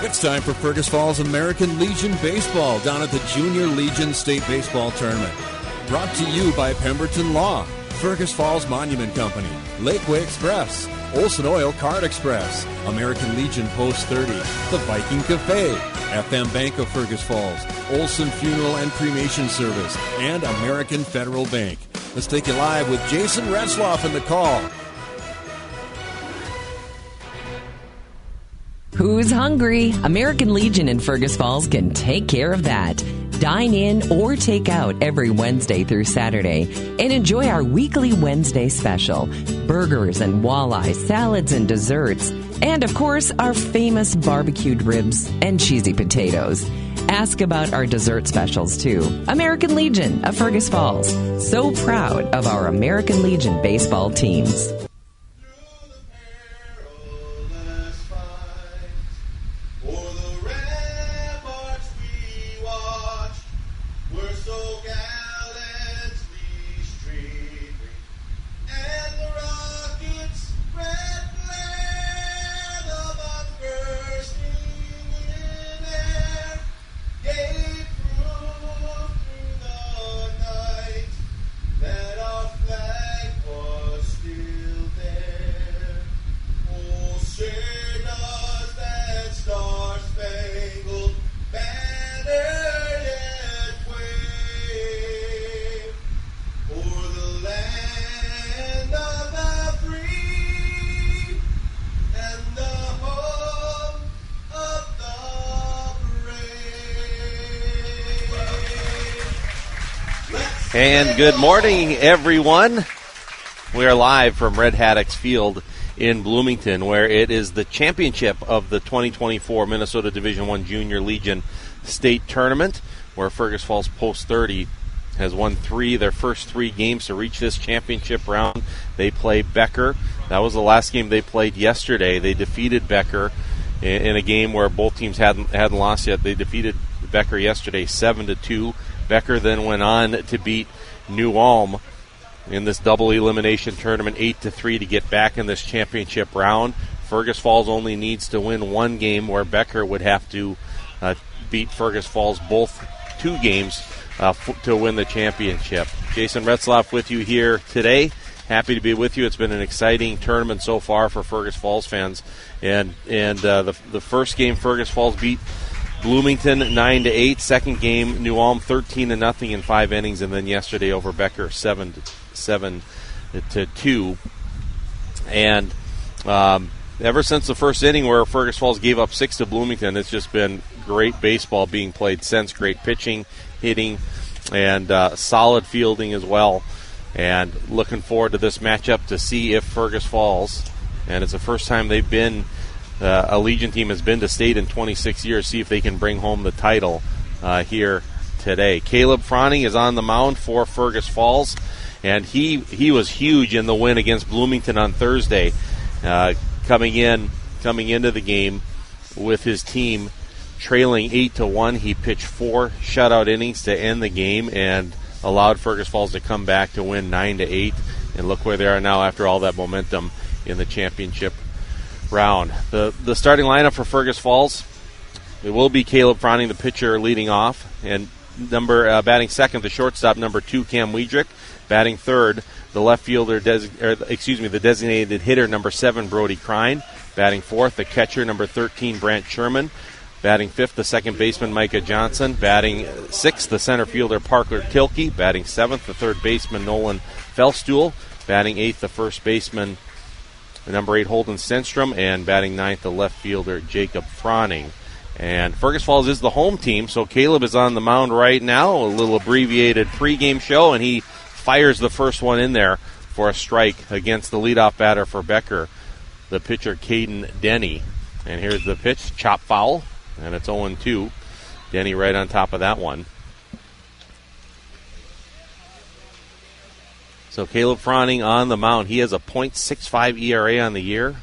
It's time for Fergus Falls American Legion Baseball down at the Junior Legion State Baseball Tournament. Brought to you by Pemberton Law, Fergus Falls Monument Company, Lakeway Express, Olson Oil Card Express, American Legion Post 30, The Viking Cafe, FM Bank of Fergus Falls, Olson Funeral and Cremation Service, and American Federal Bank. Let's take you live with Jason Retzlaff in the call. Who's hungry? American Legion in Fergus Falls can take care of that. Dine in or take out every Wednesday through Saturday and enjoy our weekly Wednesday special. Burgers and walleye, salads and desserts, and of course our famous barbecued ribs and cheesy potatoes. Ask about our dessert specials too. American Legion of Fergus Falls. So proud of our American Legion baseball teams. And good morning, everyone. We are live from Red Haddocks Field in Bloomington, where it is the championship of the 2024 Minnesota Division I Junior Legion State Tournament, where Fergus Falls Post 30 has won their first three games to reach this championship round. They play Becker. That was the last game they played yesterday. They defeated Becker in a game where both teams hadn't lost yet. They defeated Becker yesterday 7-2. Becker then went on to beat New Ulm in this double elimination tournament 8-3 to get back in this championship round. Fergus Falls only needs to win one game, where Becker would have to beat Fergus Falls both two games to win the championship. Jason Retzlaff with you here today. Happy to be with you. It's been an exciting tournament so far for Fergus Falls fans. And the first game, Fergus Falls beat Bloomington 9-8. Second game, New Ulm 13-0 in 5 innings, and then yesterday over Becker 7-2. And ever since the first inning, where Fergus Falls gave up 6 to Bloomington, it's just been great baseball being played since. Great pitching, hitting, and solid fielding as well. And looking forward to this matchup to see if Fergus Falls, and it's the first time they've been. A Legion team has been to state in 26 years. See if they can bring home the title here today. Caleb Froning is on the mound for Fergus Falls, and he was huge in the win against Bloomington on Thursday. Coming into the game with his team trailing 8-1, he pitched 4 shutout innings to end the game and allowed Fergus Falls to come back to win 9-8. And look where they are now after all that momentum in the championship round. The starting lineup for Fergus Falls, it will be Caleb Froning, the pitcher, leading off, and batting second, the shortstop, number 2, Cam Weidrich. Batting third, the left fielder, the designated hitter, number 7, Brody Krine. Batting fourth, the catcher, number 13, Brant Sherman. Batting fifth, the second baseman, Micah Johnson. Batting sixth, the center fielder, Parker Tilke. Batting seventh, the third baseman, Nolan Felstuhl. Batting eighth, the first baseman, number 8, Holden Stenstrom, and batting ninth, the left fielder, Jacob Froning. And Fergus Falls is the home team, so Caleb is on the mound right now, a little abbreviated pregame show, and he fires the first one in there for a strike against the leadoff batter for Becker, the pitcher, Caden Denny. And here's the pitch, chop foul, and it's 0-2. Denny right on top of that one. So Caleb Froning on the mound. He has a .65 ERA on the year,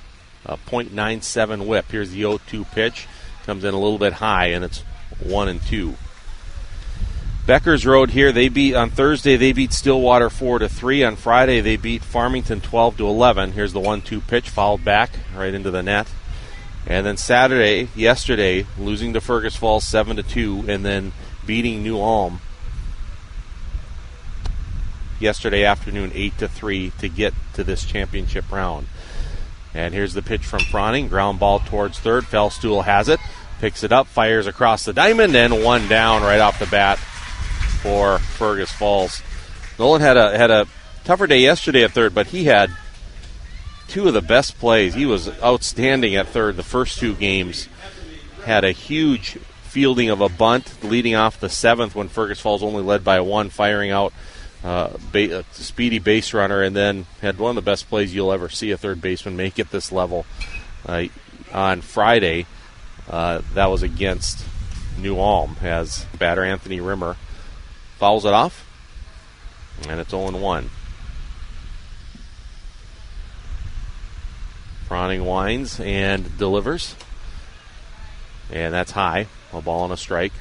a .97 whip. Here's the 0-2 pitch. Comes in a little bit high, and it's 1-2. Becker's Road here. On Thursday, they beat Stillwater 4-3. On Friday, they beat Farmington 12-11. Here's the 1-2 pitch, fouled back right into the net. And then yesterday, losing to Fergus Falls 7-2, and then beating New Ulm yesterday afternoon 8-3 to get to this championship round. And here's the pitch from Froning. Ground ball towards third. Fellstuhl has it. Picks it up, fires across the diamond, and one down right off the bat for Fergus Falls. Nolan had a tougher day yesterday at third, but he had two of the best plays. He was outstanding at third the first two games. Had a huge fielding of a bunt leading off the seventh when Fergus Falls only led by one, firing out a speedy base runner, and then had one of the best plays you'll ever see a third baseman make at this level on Friday. That was against New Ulm as batter Anthony Rimmer fouls it off, and it's 0-1. Froning winds and delivers, and that's high. A ball and a strike.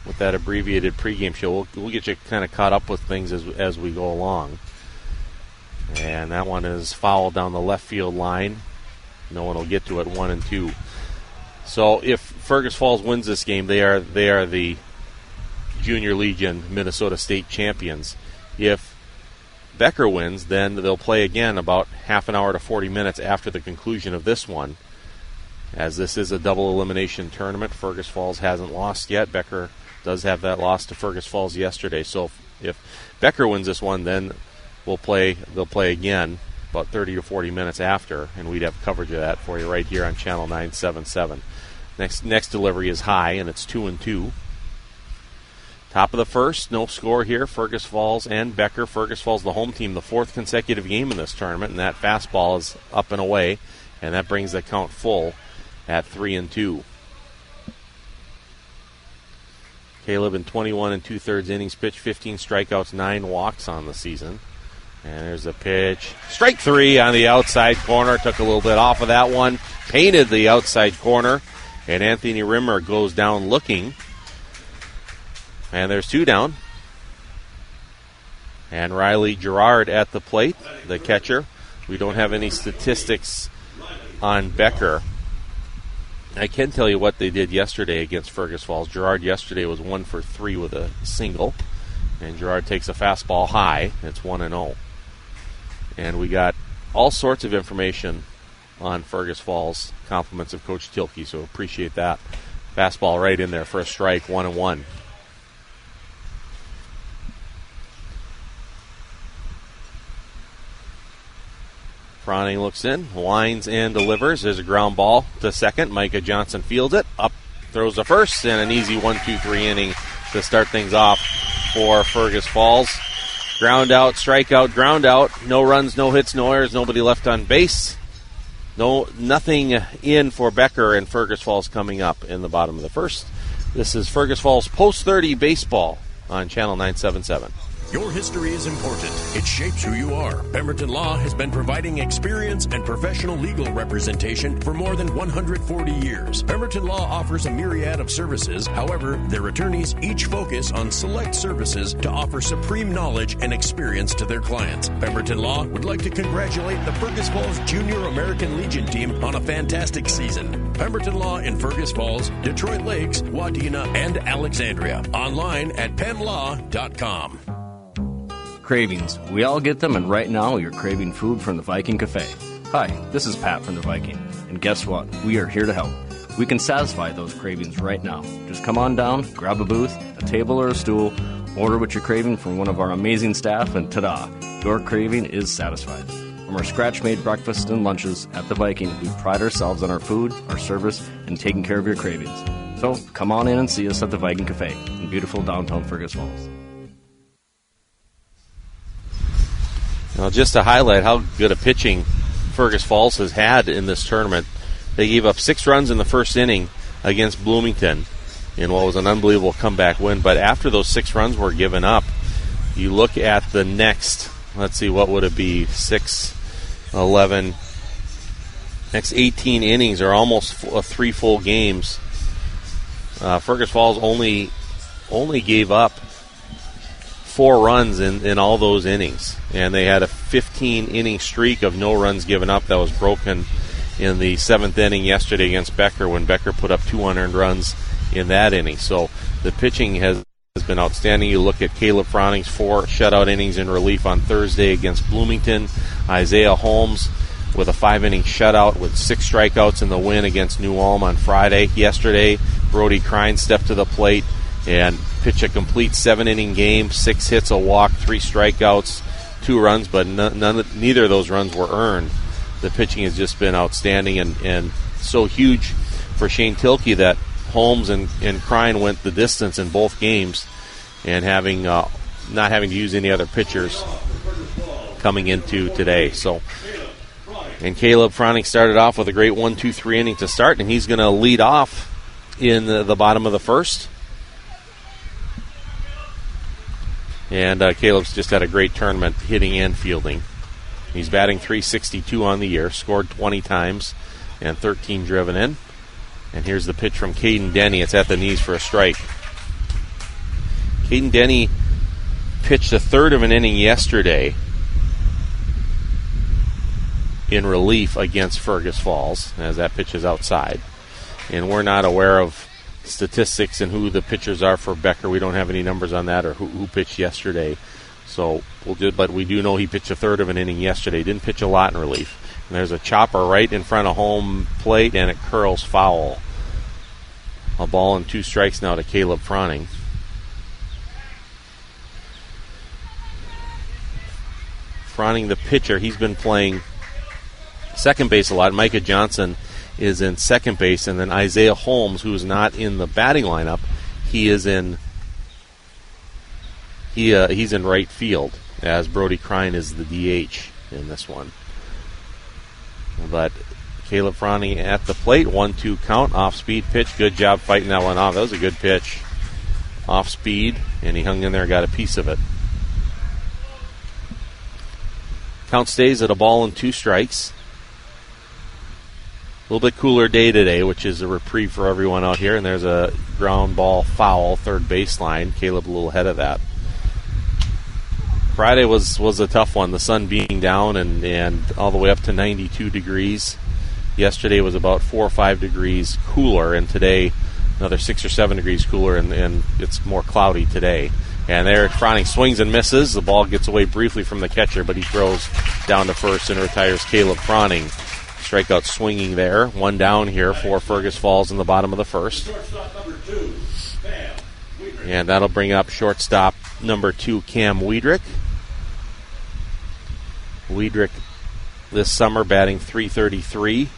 With that abbreviated pregame show, we'll get you kind of caught up with things as we go along. And that one is fouled down the left field line. No one will get to it, 1-2. So if Fergus Falls wins this game, they are the Junior Legion Minnesota State champions. If Becker wins, then they'll play again about half an hour to 40 minutes after the conclusion of this one. As this is a double elimination tournament, Fergus Falls hasn't lost yet. Becker does have that loss to Fergus Falls yesterday. So if Becker wins this one, then they'll play again about 30 to 40 minutes after, and we'd have coverage of that for you right here on Channel 977. Next delivery is high, and it's 2-2. Top of the first, no score here. Fergus Falls and Becker. Fergus Falls, the home team, the fourth consecutive game in this tournament, and that fastball is up and away, and that brings the count full at 3-2. Caleb in 21 2/3 innings pitched, 15 strikeouts, 9 walks on the season. And there's a pitch. Strike three on the outside corner. Took a little bit off of that one. Painted the outside corner. And Anthony Rimmer goes down looking. And there's two down. And Riley Gerard at the plate, the catcher. We don't have any statistics on Becker. I can tell you what they did yesterday against Fergus Falls. Gerard yesterday was 1 for 3 with a single. And Gerard takes a fastball high. It's 1-0. And we got all sorts of information on Fergus Falls. Compliments of Coach Tilke, so appreciate that. Fastball right in there for a strike, 1-1. Froning looks in, winds and delivers. There's a ground ball to second. Micah Johnson fields it. Up, throws the first, and an easy 1-2-3 inning to start things off for Fergus Falls. Ground out, strikeout, ground out. No runs, no hits, no errors, nobody left on base. Nothing in for Becker and Fergus Falls coming up in the bottom of the first. This is Fergus Falls Post 30 Baseball on Channel 977. Your history is important. It shapes who you are. Pemberton Law has been providing experience and professional legal representation for more than 140 years. Pemberton Law offers a myriad of services. However, their attorneys each focus on select services to offer supreme knowledge and experience to their clients. Pemberton Law would like to congratulate the Fergus Falls Junior American Legion team on a fantastic season. Pemberton Law in Fergus Falls, Detroit Lakes, Wadena, and Alexandria. Online at pemlaw.com. Cravings. We all get them, and right now you're craving food from the Viking Cafe. Hi, this is Pat from the Viking, and guess what? We are here to help. We can satisfy those cravings right now. Just come on down, grab a booth, a table or a stool, order what you're craving from one of our amazing staff, and ta-da! Your craving is satisfied. From our scratch-made breakfasts and lunches at the Viking, we pride ourselves on our food, our service, and taking care of your cravings. So come on in and see us at the Viking Cafe in beautiful downtown Fergus Falls. Now, just to highlight how good a pitching Fergus Falls has had in this tournament, they gave up 6 runs in the first inning against Bloomington in what was an unbelievable comeback win. But after those 6 runs were given up, you look at the next, let's see, what would it be, 6, 11, next 18 innings are almost 3 full games. Fergus Falls only gave up 4 runs in all those innings. And they had a 15-inning streak of no runs given up that was broken in the 7th inning yesterday against Becker when Becker put up 2 unearned runs in that inning. So the pitching has been outstanding. You look at Caleb Frowning's 4 shutout innings in relief on Thursday against Bloomington. Isaiah Holmes with a 5-inning shutout with 6 strikeouts in the win against New Ulm on Friday. Yesterday, Brody Crine stepped to the plate and pitched a complete 7-inning game, 6 hits, a walk, 3 strikeouts, 2 runs, but neither of those runs were earned. The pitching has just been outstanding and so huge for Shane Tilke that Holmes and Crine went the distance in both games, and not having to use any other pitchers coming into today. So, and Caleb Frowning started off with a great 1-2-3 inning to start, and he's going to lead off in the bottom of the first. And Caleb's just had a great tournament hitting and fielding. He's batting .362 on the year, scored 20 times, and 13 driven in. And here's the pitch from Caden Denny. It's at the knees for a strike. Caden Denny pitched a third of an inning yesterday in relief against Fergus Falls, as that pitch is outside. And we're not aware of statistics and who the pitchers are for Becker. We don't have any numbers on that or who pitched yesterday. So but we do know he pitched a third of an inning yesterday. Didn't pitch a lot in relief. And there's a chopper right in front of home plate, and it curls foul. A ball and 2 strikes now to Caleb Frowning. Frowning, the pitcher, he's been playing second base a lot. Micah Johnson is in second base, and then Isaiah Holmes, who is not in the batting lineup, he's in right field, as Brody Crine is the DH in this one. But Caleb Frowning at the plate, 1-2 count, off-speed pitch. Good job fighting that one off. That was a good pitch. Off-speed, and he hung in there, got a piece of it. Count stays at a ball and 2 strikes. A little bit cooler day today, which is a reprieve for everyone out here. And there's a ground ball foul, third baseline. Caleb a little ahead of that. Friday was a tough one, the sun being down and all the way up to 92 degrees. Yesterday was about 4 or 5 degrees cooler, and today another 6 or 7 degrees cooler, and it's more cloudy today. And there, Frowning swings and misses. The ball gets away briefly from the catcher, but he throws down to first and retires Caleb Frowning. Strikeout swinging there. 1 down here for Fergus Falls in the bottom of the first. And that'll bring up shortstop number 2, Cam Wiedrich. Wiedrich this summer batting .333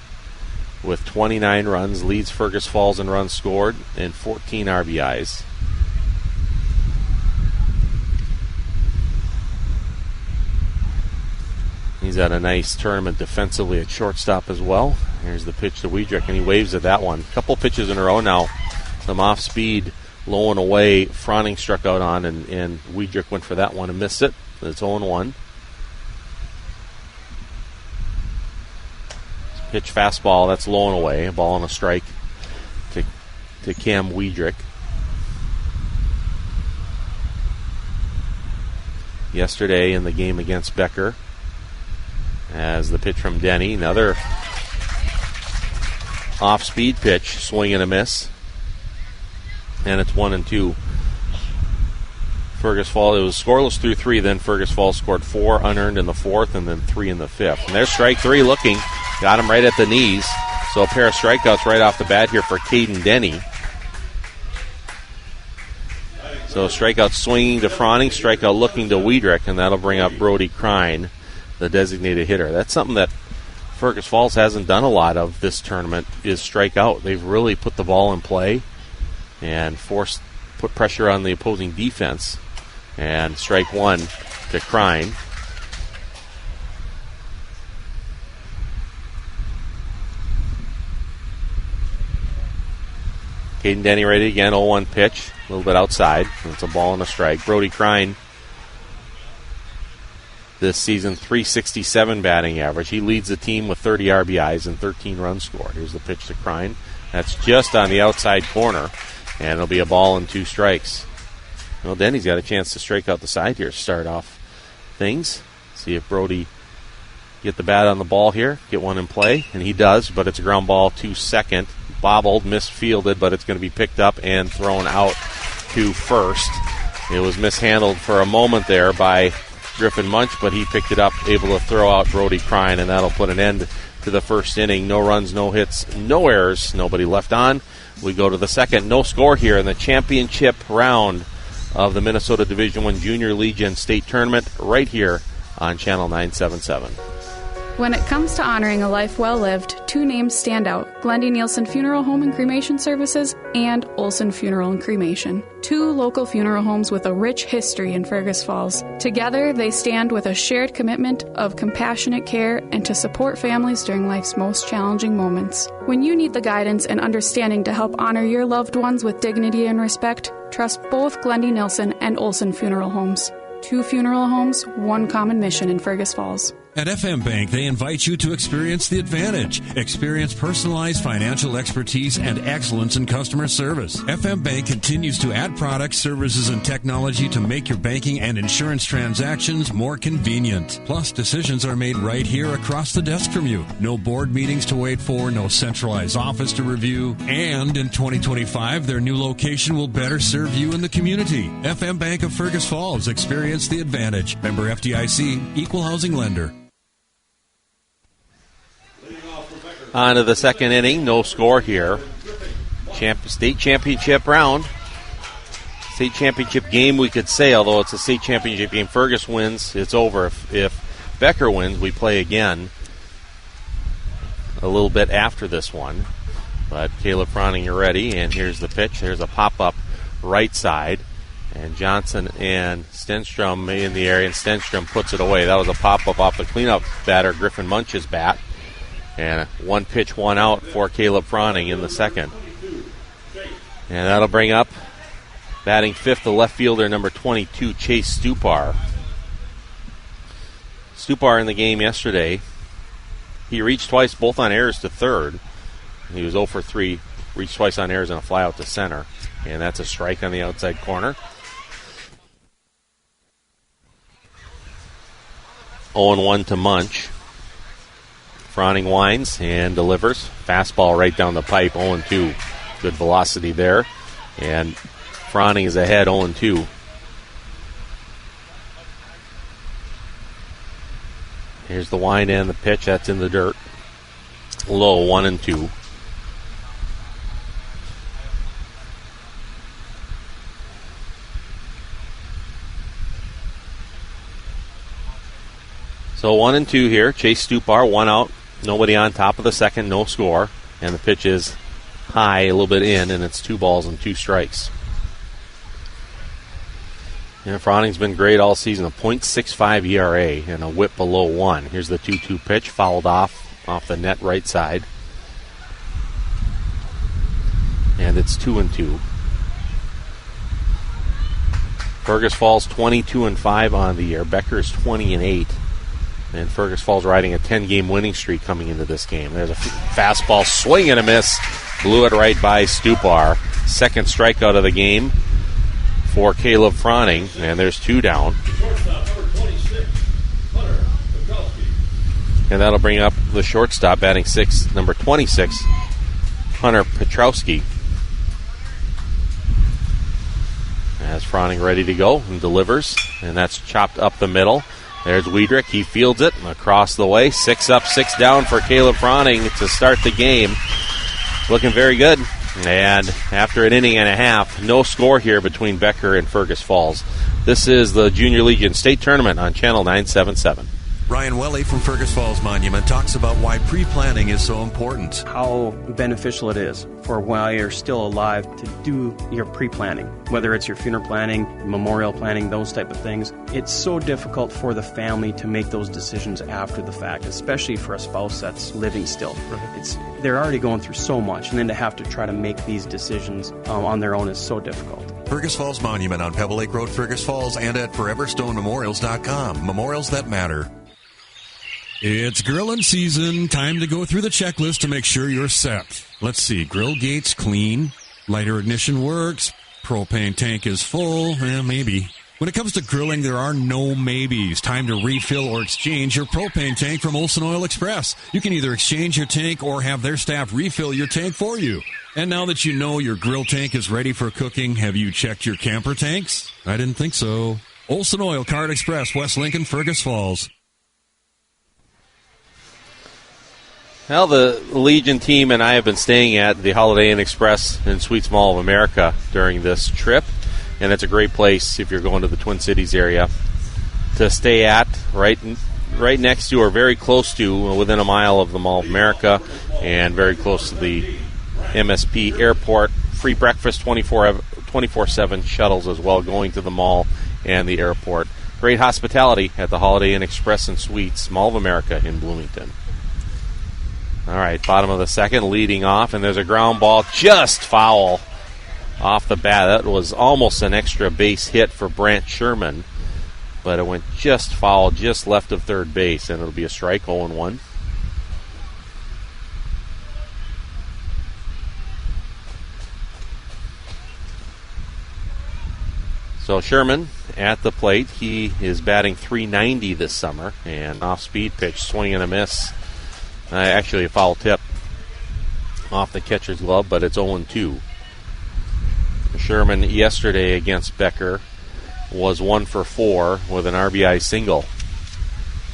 with 29 runs, leads Fergus Falls in runs scored and 14 RBIs. He's had a nice tournament defensively at shortstop as well. Here's the pitch to Wiedrich, and he waves at that one. Couple pitches in a row now. Some off speed, low and away. Frowning struck out on, and Wiedrich went for that one and missed it. It's 0-1. Pitch fastball, that's low and away. A ball and a strike to Cam Wiedrich. Yesterday in the game against Becker, as the pitch from Denny, another off-speed pitch, swing and a miss, and it's 1-2. Fergus Falls, it was scoreless through 3, then Fergus Falls scored 4 unearned in the 4th and then 3 in the 5th. And there's strike 3 looking, got him right at the knees, so a pair of strikeouts right off the bat here for Caden Denny. So strikeout swinging to Frowning, strikeout looking to Wiedrich, and that'll bring up Brody Crine, the designated hitter. That's something that Fergus Falls hasn't done a lot of this tournament, is strike out. They've really put the ball in play and put pressure on the opposing defense. And strike 1 to Crine. Caden Denny ready again, 0-1 pitch, a little bit outside. It's a ball and a strike. Brody Crine, this season, .367 batting average. He leads the team with 30 RBIs and 13 runs scored. Here's the pitch to Crine. That's just on the outside corner, and it'll be a ball and 2 strikes. Well, Denny's got a chance to strike out the side here, start off things. See if Brody get the bat on the ball here, get one in play, and he does, but it's a ground ball to second. Bobbled, misfielded, but it's going to be picked up and thrown out to first. It was mishandled for a moment there by Griffin Munch, but he picked it up, able to throw out Brody Crine, and that'll put an end to the first inning. No runs, no hits, no errors, nobody left on. We go to the second. No score here in the championship round of the Minnesota Division I Junior Legion State Tournament right here on Channel 977. When it comes to honoring a life well lived, two names stand out: Glendy Nielsen Funeral Home and Cremation Services and Olson Funeral and Cremation. Two local funeral homes with a rich history in Fergus Falls. Together, they stand with a shared commitment of compassionate care and to support families during life's most challenging moments. When you need the guidance and understanding to help honor your loved ones with dignity and respect, trust both Glendy Nielsen and Olson Funeral Homes. Two funeral homes, one common mission in Fergus Falls. At FM Bank, they invite you to experience the advantage. Experience personalized financial expertise and excellence in customer service. FM Bank continues to add products, services, and technology to make your banking and insurance transactions more convenient. Plus, decisions are made right here across the desk from you. No board meetings to wait for, no centralized office to review. And in 2025, their new location will better serve you in the community. FM Bank of Fergus Falls. Experience the advantage. Member FDIC, Equal Housing Lender. On to the second inning, no score here. State championship round. State championship game, we could say, although it's a state championship game. Fergus wins, it's over. If Becker wins, we play again a little bit after this one. But Caleb Froning, you're ready, and here's the pitch. There's a pop-up right side, and Johnson and Stenstrom in the area, and Stenstrom puts it away. That was a pop-up off the cleanup batter, Griffin Munch's bat. And one pitch, one out for Caleb Froning in the second. And that'll bring up, batting fifth, the left fielder, number 22, Chase Stupar. Stupar in the game yesterday, he reached twice, both on errors to third. He was 0 for 3, reached twice on errors and a fly out to center. And that's a strike on the outside corner. 0-1 to Munch. Froning winds and delivers. Fastball right down the pipe, 0-2. Good velocity there. And Froning is ahead, 0-2. Here's the wind and the pitch. That's in the dirt. Low, 1-2. So 1-2 here. Chase Stupar, one out. Nobody on top of the second, no score. And the pitch is high, a little bit in, and it's 2 balls and 2 strikes. And Froning's been great all season. A .65 ERA and a whip below 1. Here's the 2-2 pitch, fouled off the net right side. And it's 2-2. Fergus Falls 22-5 on the year. Becker is 20-8. And Fergus Falls riding a 10-game winning streak coming into this game. There's a fastball, swing and a miss. Blew it right by Stupar. Second strikeout of the game for Caleb Froning. And there's 2 down. And that'll bring up the shortstop, batting 6, number 26, Hunter Petrowski. As Froning ready to go and delivers. And that's chopped up the middle. There's Wiedrich. He fields it across the way. 6 up, 6 down for Caleb Froning to start the game. Looking very good. And after an inning and a half, no score here between Becker and Fergus Falls. This is the Junior Legion State Tournament on Channel 977. Ryan Welly from Fergus Falls Monument talks about why pre-planning is so important. How beneficial it is for while you're still alive to do your pre-planning, whether it's your funeral planning, memorial planning, those type of things. It's so difficult for the family to make those decisions after the fact, especially for a spouse that's living still. They're already going through so much, and then to have to try to make these decisions on their own is so difficult. Fergus Falls Monument on Pebble Lake Road, Fergus Falls, and at ForeverStoneMemorials.com. Memorials that matter. It's grilling season. Time to go through the checklist to make sure you're set. Let's see. Grill gates clean. Lighter ignition works. Propane tank is full? Maybe. When it comes to grilling, there are no maybes. Time to refill or exchange your propane tank from Olson Oil Express. You can either exchange your tank or have their staff refill your tank for you. And now that you know your grill tank is ready for cooking, have you checked your camper tanks? I didn't think so. Olson Oil Card Express, West Lincoln, Fergus Falls. Well, the Legion team and I have been staying at the Holiday Inn Express in Suites Mall of America during this trip. And it's a great place if you're going to the Twin Cities area to stay at, right next to or very close to, within a mile of the Mall of America and very close to the MSP airport. Free breakfast, 24/7 shuttles as well going to the mall and the airport. Great hospitality at the Holiday Inn Express and Suites, Mall of America in Bloomington. All right, bottom of the second, leading off, and there's a ground ball just foul off the bat. That was almost an extra base hit for Brant Sherman, but it went just foul, just left of third base, and it'll be a strike, 0-1. So Sherman at the plate. He is batting .390 this summer, and off-speed pitch, swing and a miss. Actually a foul tip off the catcher's glove, but it's 0-2. Sherman yesterday against Becker was 1 for 4 with an RBI single.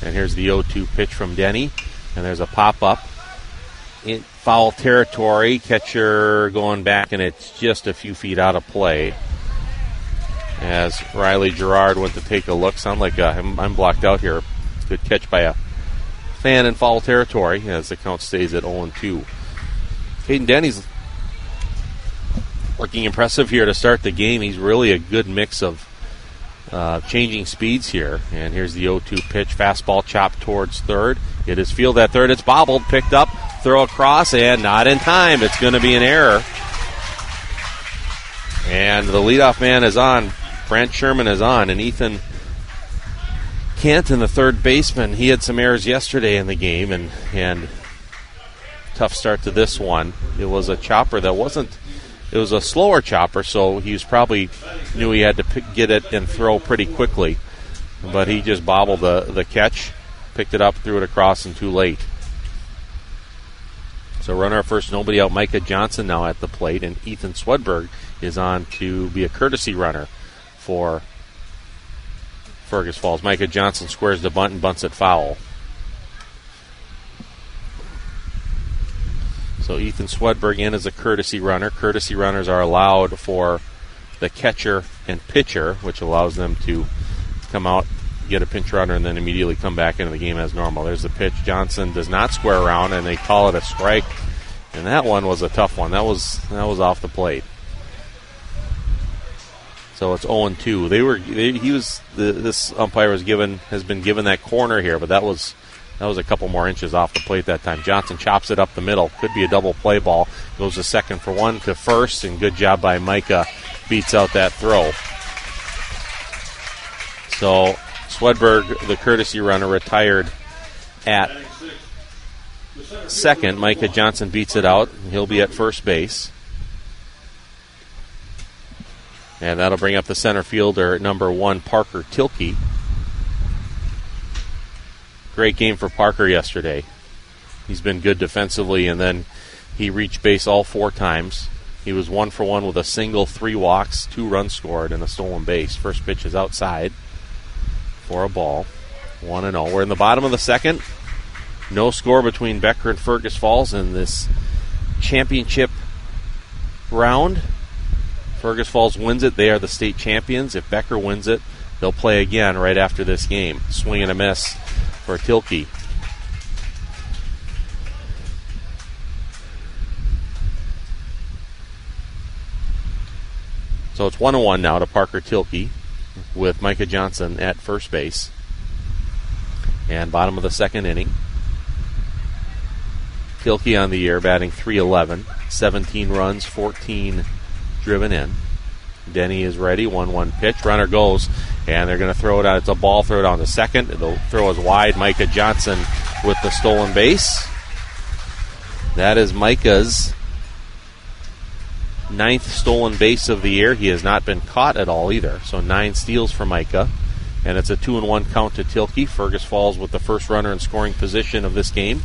And here's the 0-2 pitch from Denny. And there's a pop-up in foul territory. Catcher going back, and it's just a few feet out of play. As Riley Gerard went to take a look. Sound like I'm blocked out here. Good catch by a fan in foul territory as the count stays at 0-2. Caden Denny's looking impressive here to start the game. He's really a good mix of changing speeds here. And here's the 0-2 pitch. Fastball chopped towards third. It is field at third. It's bobbled, picked up, throw across, and not in time. It's going to be an error. And the leadoff man is on. Brant Sherman is on. And Ethan Canton, the third baseman, he had some errors yesterday in the game. And tough start to this one. It was a chopper that wasn't... It was a slower chopper, so he was probably knew he had to get it and throw pretty quickly. But he just bobbled the catch, picked it up, threw it across, and too late. So runner at first, nobody out. Micah Johnson now at the plate, and Ethan Swedberg is on to be a courtesy runner for Fergus Falls. Micah Johnson squares the bunt and bunts it foul. So Ethan Swedberg in as a courtesy runner. Courtesy runners are allowed for the catcher and pitcher, which allows them to come out, get a pinch runner, and then immediately come back into the game as normal. There's the pitch. Johnson does not square around, and they call it a strike. And that one was a tough one. That was off the plate. So it's 0-2. This umpire has been given that corner here, but that was a couple more inches off the plate that time. Johnson chops it up the middle. Could be a double play ball. Goes to second for one, to first, and good job by Micah. Beats out that throw. So Swedberg, the courtesy runner, retired at second. Micah Johnson beats it out. He'll be at first base. And that'll bring up the center fielder, number 1, Parker Tilke. Great game for Parker yesterday. He's been good defensively, and then he reached base all 4 times. He was 1 for 1 with a single, 3 walks, 2 runs scored, and a stolen base. First pitch is outside for a ball. 1-0. We're in the bottom of the second. No score between Becker and Fergus Falls in this championship round. Fergus Falls wins it. They are the state champions. If Becker wins it, they'll play again right after this game. Swing and a miss for Tilke. So it's 1-1 now to Parker Tilke with Micah Johnson at first base. And bottom of the second inning. Tilke on the year batting .311, 17 runs, 14 driven in. Denny is ready. 1-1 pitch. Runner goes, and they're going to throw it out. It's a ball. Throw it on to second. The throw is wide. Micah Johnson with the stolen base. That is Micah's 9th stolen base of the year. He has not been caught at all either. So 9 steals for Micah. And it's a 2-1 count to Tilke. Fergus Falls with the first runner in scoring position of this game.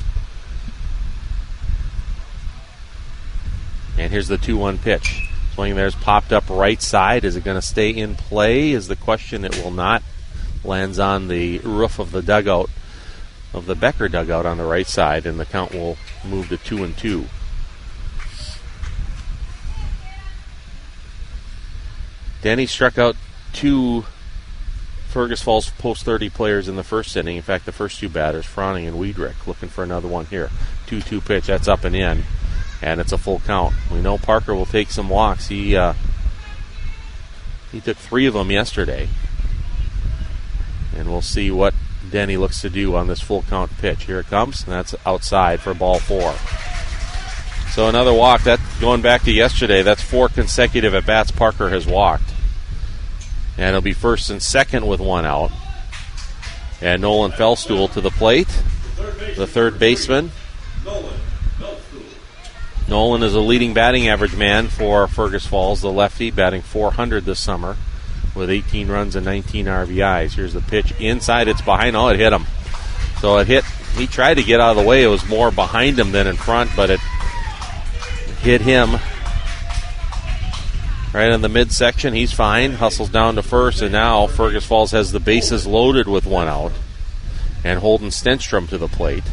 And here's the 2-1 pitch. Swing there's popped up right side. Is it going to stay in play is the question. It will not. Lands on the roof of the dugout, of the Becker dugout on the right side, and the count will move to 2-2. Denny struck out 2 Fergus Falls post 30 players in the first inning. In fact, the first 2 batters, Froning and Wiedrich, looking for another one here. 2-2 pitch, that's up and in, and it's a full count. We know Parker will take some walks. He took 3 of them yesterday, and we'll see what Denny looks to do on this full count pitch. Here it comes, and that's outside for ball 4. So another walk. That going back to yesterday, that's 4 consecutive at bats Parker has walked. And it'll be first and second with 1 out. And Nolan Fellstool to the plate, the third baseman. Nolan is a leading batting average man for Fergus Falls, the lefty, batting .400 this summer with 18 runs and 19 RBIs. Here's the pitch inside. It's behind. Oh, it hit him. So it hit. He tried to get out of the way. It was more behind him than in front, but it hit him right in the midsection. He's fine. Hustles down to first, and now Fergus Falls has the bases loaded with 1 out. And Holden Stenstrom to the plate.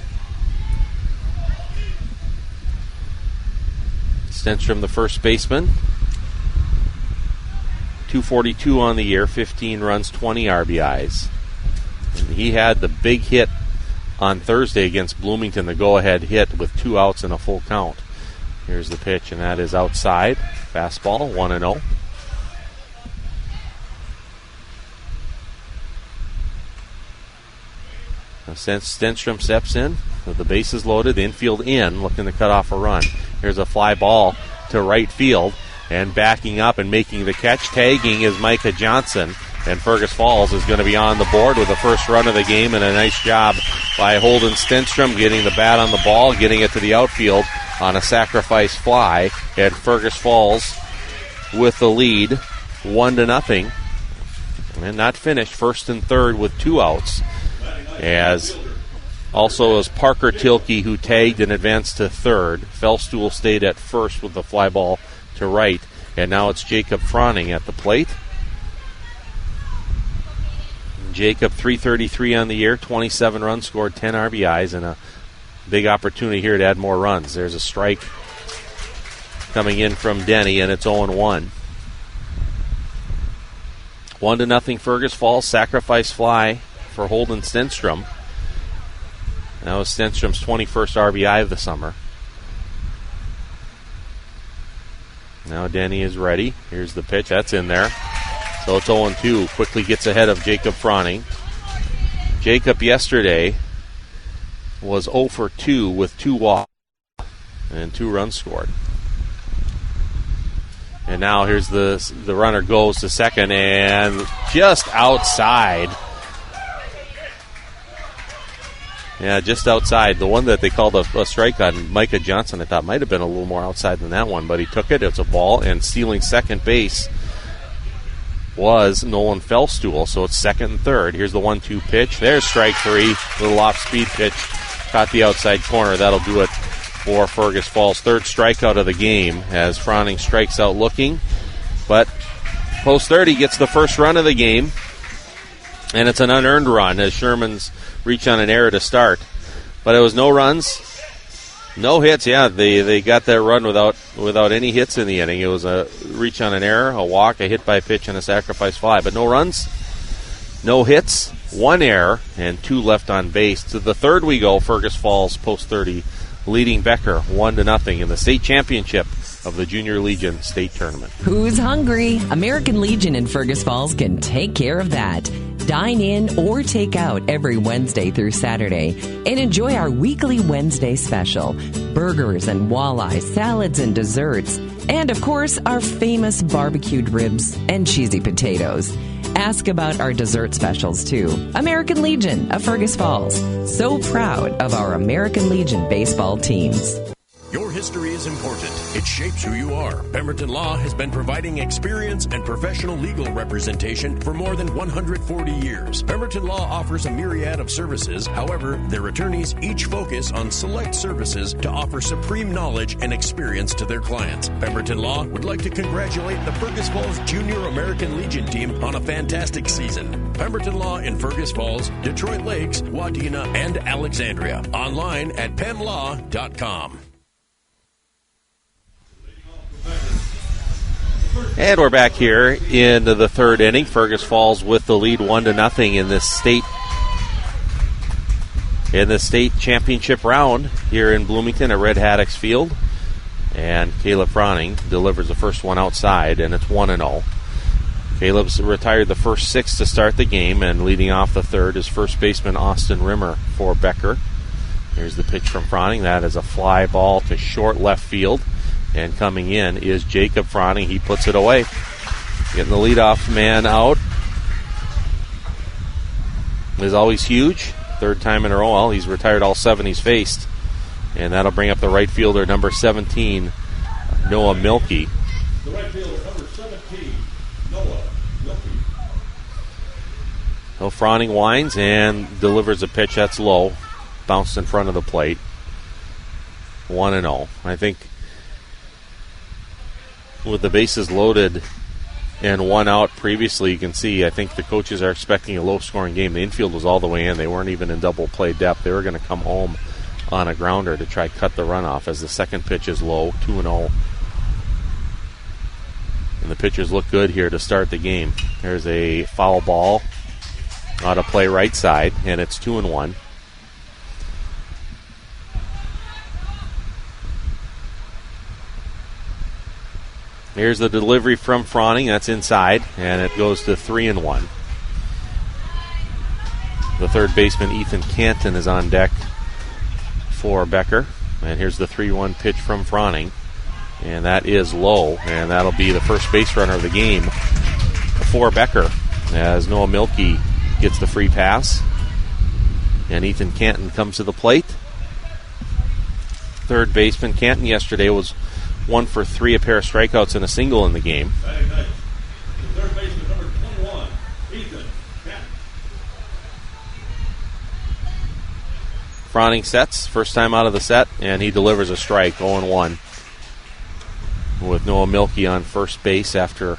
Stenstrom, the first baseman. 242 on the year, 15 runs, 20 RBIs. And he had the big hit on Thursday against Bloomington, the go-ahead hit with 2 outs and a full count. Here's the pitch, and that is outside. Fastball, 1-0. Stenstrom steps in with the bases loaded, the infield in, looking to cut off a run. Here's a fly ball to right field, and backing up and making the catch, tagging is Micah Johnson. And Fergus Falls is going to be on the board with the first run of the game, and a nice job by Holden Stenstrom getting the bat on the ball, getting it to the outfield on a sacrifice fly. And Fergus Falls with the lead, 1-0. And not finished, first and third with 2 outs. As also as Parker Tilke, who tagged and advanced to third. Fellstool stayed at first with the fly ball to right. And now it's Jacob Froning at the plate. Jacob, 333 on the year, 27 runs, scored 10 RBIs, and a big opportunity here to add more runs. There's a strike coming in from Denny, and it's 0-1. 1-0 Fergus Falls, sacrifice fly for Holden Stenstrom. That was Stenstrom's 21st RBI of the summer. Now Denny is ready. Here's the pitch. That's in there. So it's 0-2. Quickly gets ahead of Jacob Froning. Jacob yesterday was 0 for 2 with 2 walks and 2 runs scored. And now here's the runner goes to second and just outside. Yeah, just outside. The one that they called a strike on Micah Johnson, I thought might have been a little more outside than that one, but he took it. It's a ball, and stealing second base was Nolan Fellstool, so it's second and third. Here's the 1-2 pitch. There's strike 3. Little off-speed pitch. Caught the outside corner. That'll do it for Fergus Falls. Third strikeout of the game as Froning strikes out looking. But post 30 gets the first run of the game, and it's an unearned run as Sherman's reach on an error to start. But it was no runs, no hits. Yeah, they got that run without any hits in the inning. It was a reach on an error, a walk, a hit by pitch, and a sacrifice fly. But no runs, no hits, 1 error, and 2 left on base. To the third we go. Fergus Falls post 30 leading Becker 1-0 in the state championship of the Junior Legion State Tournament. Who's hungry? American Legion in Fergus Falls can take care of that. Dine in or take out every Wednesday through Saturday and enjoy our weekly Wednesday special. Burgers and walleye, salads and desserts, and of course our famous barbecued ribs and cheesy potatoes. Ask about our dessert specials too. American Legion of Fergus Falls. So proud of our American Legion baseball teams. Your history is important. It shapes who you are. Pemberton Law has been providing experience and professional legal representation for more than 140 years. Pemberton Law offers a myriad of services. However, their attorneys each focus on select services to offer supreme knowledge and experience to their clients. Pemberton Law would like to congratulate the Fergus Falls Junior American Legion team on a fantastic season. Pemberton Law in Fergus Falls, Detroit Lakes, Wadena, and Alexandria. Online at pemlaw.com. And we're back here into the third inning. Fergus Falls with the lead 1-0 in the state championship round here in Bloomington at Red Haddocks Field. And Caleb Froning delivers the first one outside, and it's 1-0. Caleb's retired the first 6 to start the game, and leading off the third is first baseman Austin Rimmer for Becker. Here's the pitch from Froning. That is a fly ball to short left field. And coming in is Jacob Froning. He puts it away. Getting the leadoff man out is always huge. Third time in a row. Well, he's retired all 7 he's faced. And that'll bring up the right fielder, number 17, Noah Milkey. The right fielder, number 17, Noah Milkey. So Froning winds and delivers a pitch that's low. Bounced in front of the plate. 1-0. I think with the bases loaded and 1 out previously, you can see I think the coaches are expecting a low-scoring game. The infield was all the way in. They weren't even in double play depth. They were going to come home on a grounder to try cut the runoff as the second pitch is low, 2-0. And the pitchers look good here to start the game. There's a foul ball out of play right side, and it's 2-1. Here's the delivery from Froning. That's inside, and it goes to 3-1. The third baseman, Ethan Canton, is on deck for Becker. And here's the 3-1 pitch from Froning. And that is low, and that'll be the first base runner of the game for Becker as Noah Milkey gets the free pass. And Ethan Canton comes to the plate. Third baseman Canton yesterday was 1 for 3, a pair of strikeouts and a single in the game. The third baseman, number 21, Ethan Canton. Froning sets, first time out of the set, and he delivers a strike, 0-1. With Noah Milkey on first base after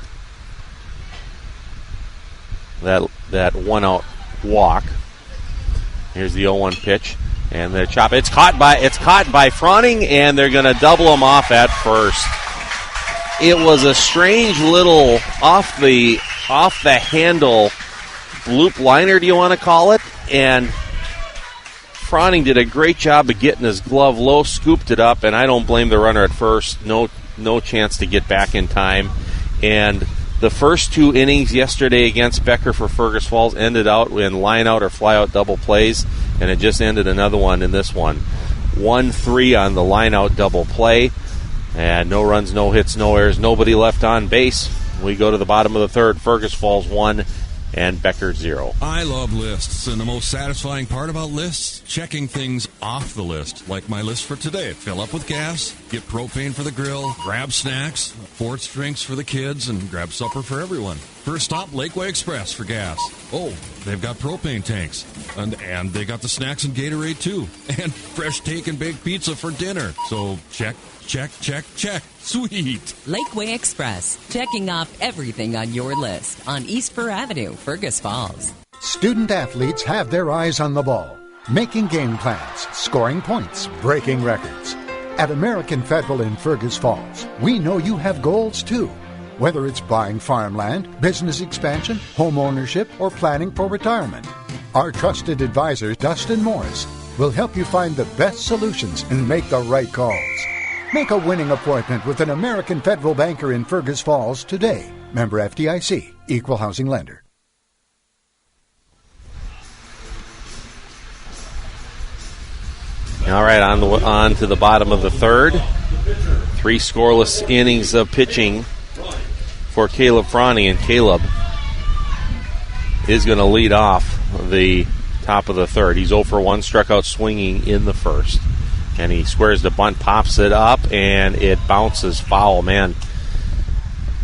that 1 out walk. Here's the 0-1 pitch. And the chop, it's caught by Froning, and they're going to double him off at first. It was a strange little off the handle loop liner, do you want to call it? And Froning did a great job of getting his glove low, scooped it up, and I don't blame the runner at first. No chance to get back in time. And the first 2 innings yesterday against Becker for Fergus Falls ended out in line-out or fly-out double plays, and it just ended another one in this one. 1-3 on the line-out double play, and no runs, no hits, no errors, nobody left on base. We go to the bottom of the third. Fergus Falls 1 and Becker 0. I love lists, and the most satisfying part about lists, checking things off the list, like my list for today. Fill up with gas, get propane for the grill, grab snacks, sports drinks for the kids, and grab supper for everyone. First stop, Lakeway Express for gas. Oh, they've got propane tanks, and they got the snacks and Gatorade too, and fresh take and baked pizza for dinner. So check, check, check, check. Sweet. Lakeway Express, checking off everything on your list on East Fur Avenue, Fergus Falls. Student athletes have their eyes on the ball, making game plans, scoring points, breaking records. At American Federal in Fergus Falls, we know you have goals too. Whether it's buying farmland, business expansion, home ownership, or planning for retirement. Our trusted advisor, Dustin Morris, will help you find the best solutions and make the right calls. Make a winning appointment with an American Federal banker in Fergus Falls today. Member FDIC, Equal Housing Lender. All right, on to the bottom of the third. 3 scoreless innings of pitching for Caleb Froning, and Caleb is going to lead off the top of the third. He's 0 for 1, struck out swinging in the first. And he squares the bunt, pops it up, and it bounces foul. Man,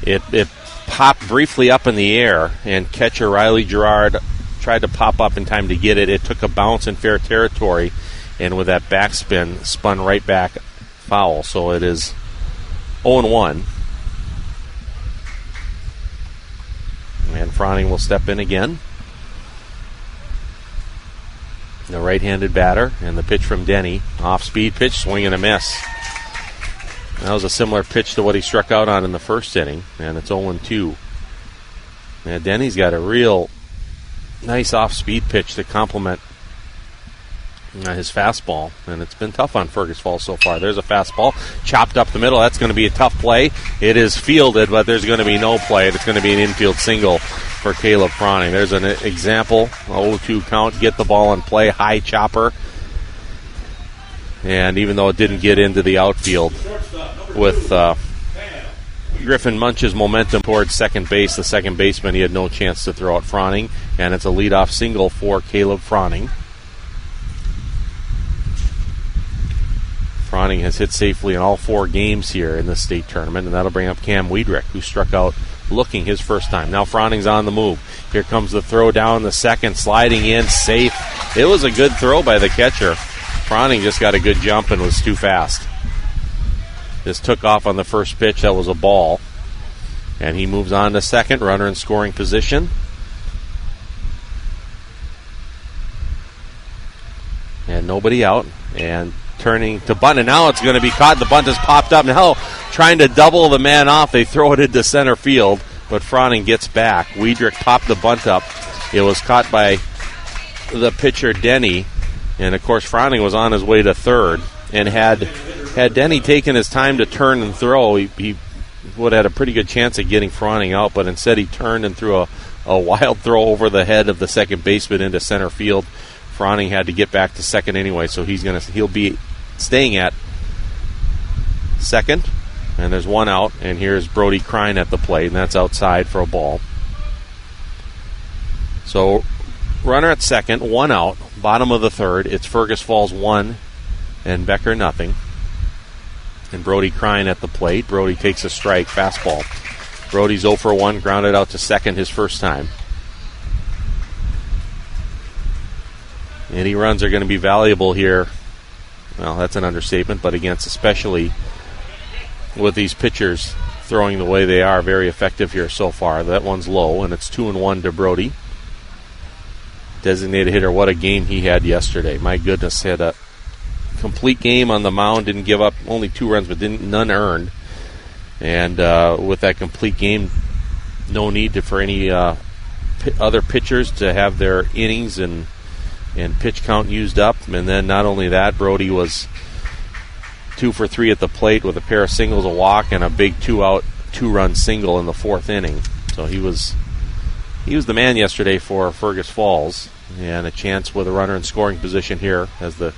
it popped briefly up in the air, and catcher Riley Gerard tried to pop up in time to get it. It took a bounce in fair territory, and with that backspin, spun right back foul. So it is 0-1. And Froning will step in again. The right-handed batter, and the pitch from Denny. Off-speed pitch, swing and a miss. That was a similar pitch to what he struck out on in the first inning, and it's 0-2. And Denny's got a real nice off-speed pitch to complement his fastball, and it's been tough on Fergus Falls so far. There's a fastball, chopped up the middle. That's going to be a tough play. It is fielded, but there's going to be no play. It's going to be an infield single for Caleb Froning. There's an example, 0-2 count, get the ball in play, high chopper. And even though it didn't get into the outfield, with Griffin Munch's momentum towards second base, the second baseman, he had no chance to throw out Froning, and it's a leadoff single for Caleb Froning. Froning has hit safely in all 4 games here in the state tournament, and that'll bring up Cam Wiedrich, who struck out looking his first time. Now Froning's on the move. Here comes the throw down the second, sliding in, safe. It was a good throw by the catcher. Froning just got a good jump and was too fast. This took off on the first pitch. That was a ball. And he moves on to second, runner in scoring position. And nobody out. And turning to bunt, and now it's going to be caught. The bunt has popped up. Now trying to double the man off. They throw it into center field, but Froning gets back. Wiedrich popped the bunt up. It was caught by the pitcher, Denny. And, of course, Froning was on his way to third. And had Denny taken his time to turn and throw, he would have had a pretty good chance of getting Froning out. But instead he turned and threw a wild throw over the head of the second baseman into center field. Froning had to get back to second anyway, so he'll be staying at second. And there's one out, and here's Brody Crine at the plate, and that's outside for a ball. So runner at second, one out, bottom of the third. It's Fergus Falls 1 and Becker nothing. And Brody Crine at the plate. Brody takes a strike, fastball. Brody's 0 for 1, grounded out to second his first time. Any runs are going to be valuable here. Well, that's an understatement, but especially with these pitchers throwing the way they are, very effective here so far. That one's low, and it's 2-1 to Brody. Designated hitter, what a game he had yesterday. My goodness, had a complete game on the mound, didn't give up, only 2 runs, but none earned. And with that complete game, no need for any other pitchers to have their innings and pitch count used up. And then not only that, Brody was 2 for 3 at the plate with a pair of singles, a walk, and a big 2-out, 2-run single in the 4th inning. So he was the man yesterday for Fergus Falls, and a chance with a runner in scoring position here as the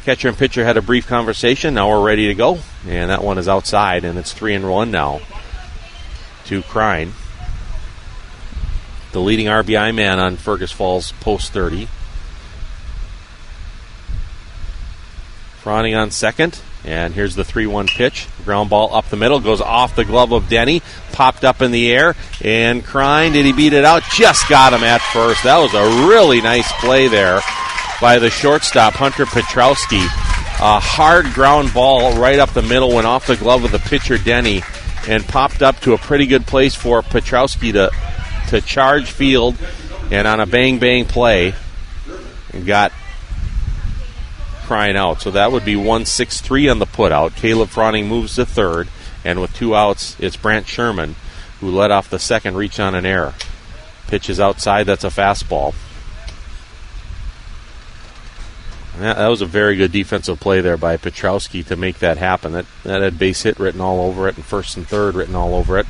catcher and pitcher had a brief conversation. Now we're ready to go, and that one is outside, and it's 3-1 now to Crine, the leading RBI man on Fergus Falls post 30. Froning on second, and here's the 3-1 pitch. Ground ball up the middle, goes off the glove of Denny, popped up in the air, and Crine, did he beat it out? Just got him at first. That was a really nice play there by the shortstop, Hunter Petrowski. A hard ground ball right up the middle, went off the glove of the pitcher, Denny, and popped up to a pretty good place for Petrowski to charge field, and on a bang-bang play, got Crine out. So that would be 1-6-3 on the putout. Caleb Froning moves to third, and with 2 outs, it's Brant Sherman, who led off the second, reach on an error. Pitch is outside, that's a fastball. That was a very good defensive play there by Petrowski to make that happen. That had base hit written all over it, and first and third written all over it.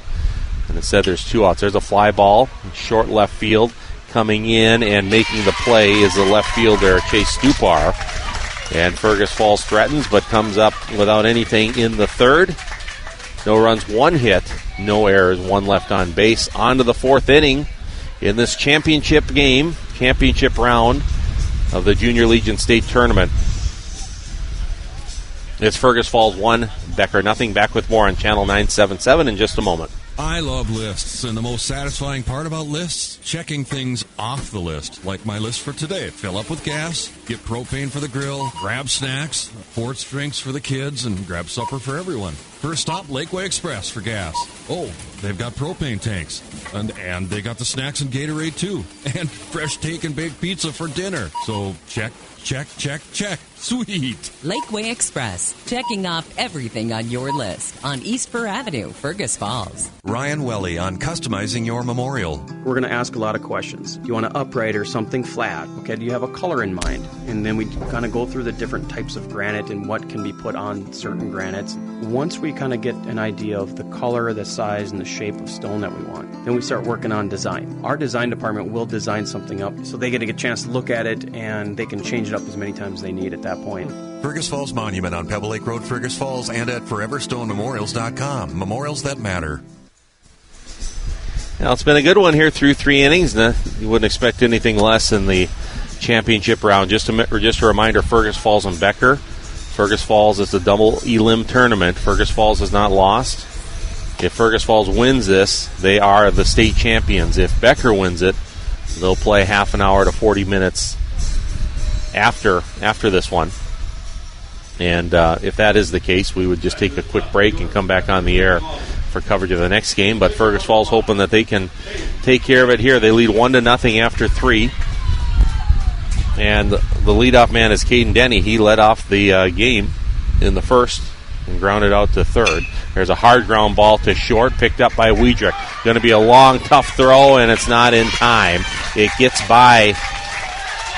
And instead there's 2 outs. There's a fly ball, short left field. Coming in and making the play is the left fielder, Chase Stupar. And Fergus Falls threatens, but comes up without anything in the third. No runs, 1 hit, no errors, 1 left on base. On to the 4th inning in this championship game, championship round of the Junior Legion State Tournament. It's Fergus Falls 1, Becker nothing. Back with more on Channel 977 in just a moment. I love lists, and the most satisfying part about lists, checking things off the list. Like my list for today. Fill up with gas, get propane for the grill, grab snacks, sports drinks for the kids, and grab supper for everyone. First stop, Lakeway Express for gas. Oh, they've got propane tanks. And they got the snacks and Gatorade, too. And fresh take and baked pizza for dinner. So check, check, check, check. Sweet. Lakeway Express, checking off everything on your list on East Fur Avenue, Fergus Falls. Ryan Welly on customizing your memorial. We're going to ask a lot of questions. Do you want an upright or something flat? Okay, do you have a color in mind? And then we kind of go through the different types of granite and what can be put on certain granites. Once we kind of get an idea of the color, the size, and the shape of stone that we want, then we start working on design. Our design department will design something up so they get a chance to look at it and they can change it up as many times as they need at that point. Fergus Falls Monument on Pebble Lake Road, Fergus Falls, and at foreverstonememorials.com. Memorials that matter. Now, it's been a good one here through 3 innings. You wouldn't expect anything less in the championship round. Just a reminder, Fergus Falls and Becker. Fergus Falls is the double elim tournament. Fergus Falls has not lost. If Fergus Falls wins this, they are the state champions. If Becker wins it, they'll play half an hour to 40 minutes after this one. And if that is the case, we would just take a quick break and come back on the air for coverage of the next game. But Fergus Falls hoping that they can take care of it here. They lead 1-0 after 3. And the leadoff man is Caden Denny. He led off the game in the first and grounded out to third. There's a hard ground ball to short, picked up by Wiedrich. Going to be a long, tough throw, and it's not in time. It gets by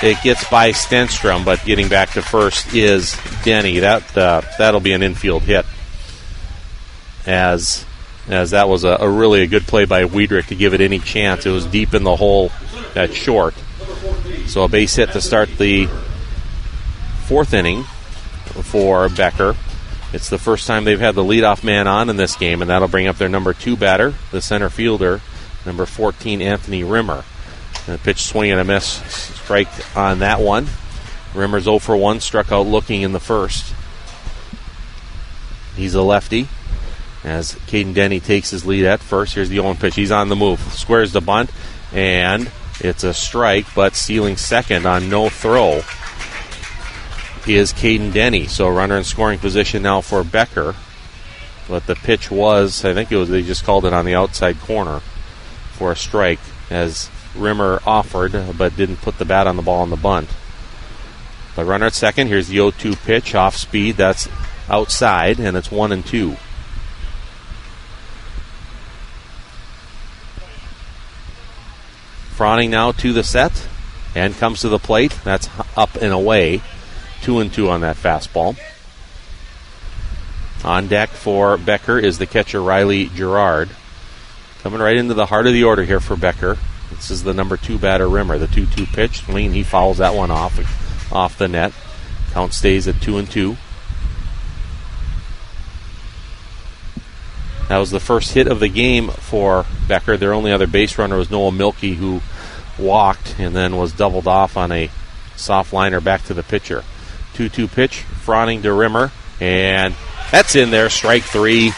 Stenstrom, but getting back to first is Denny. That'll be an infield hit. As that was a really good play by Wiedrich to give it any chance. It was deep in the hole at short. So a base hit to start the 4th inning for Becker. It's the first time they've had the leadoff man on in this game, and that'll bring up their number 2 batter, the center fielder, number 14, Anthony Rimmer. And a pitch swing and a miss, strike on that one. Rimmer's 0 for 1, struck out looking in the first. He's a lefty as Caden Denny takes his lead at first. Here's the 0-1 pitch. He's on the move. Squares the bunt, and it's a strike, but stealing second on no throw is Caden Denny. So runner in scoring position now for Becker. But the pitch was, they just called it on the outside corner for a strike as Rimmer offered but didn't put the bat on the ball on the bunt. The runner at second. Here's the 0-2 pitch off speed. That's outside, and it's 1-2. Froning now to the set and comes to the plate. That's up and away. 2-2 on that fastball. On deck for Becker is the catcher Riley Gerard. Coming right into the heart of the order here for Becker. This is the number 2 batter Rimmer. The 2-2 pitch. Clean. He fouls that one off the net. Count stays at 2-2. That was the first hit of the game for Becker. Their only other base runner was Noah Milkey, who walked and then was doubled off on a soft liner back to the pitcher. 2-2 pitch, Froning to Rimmer, and that's in there. Strike 3.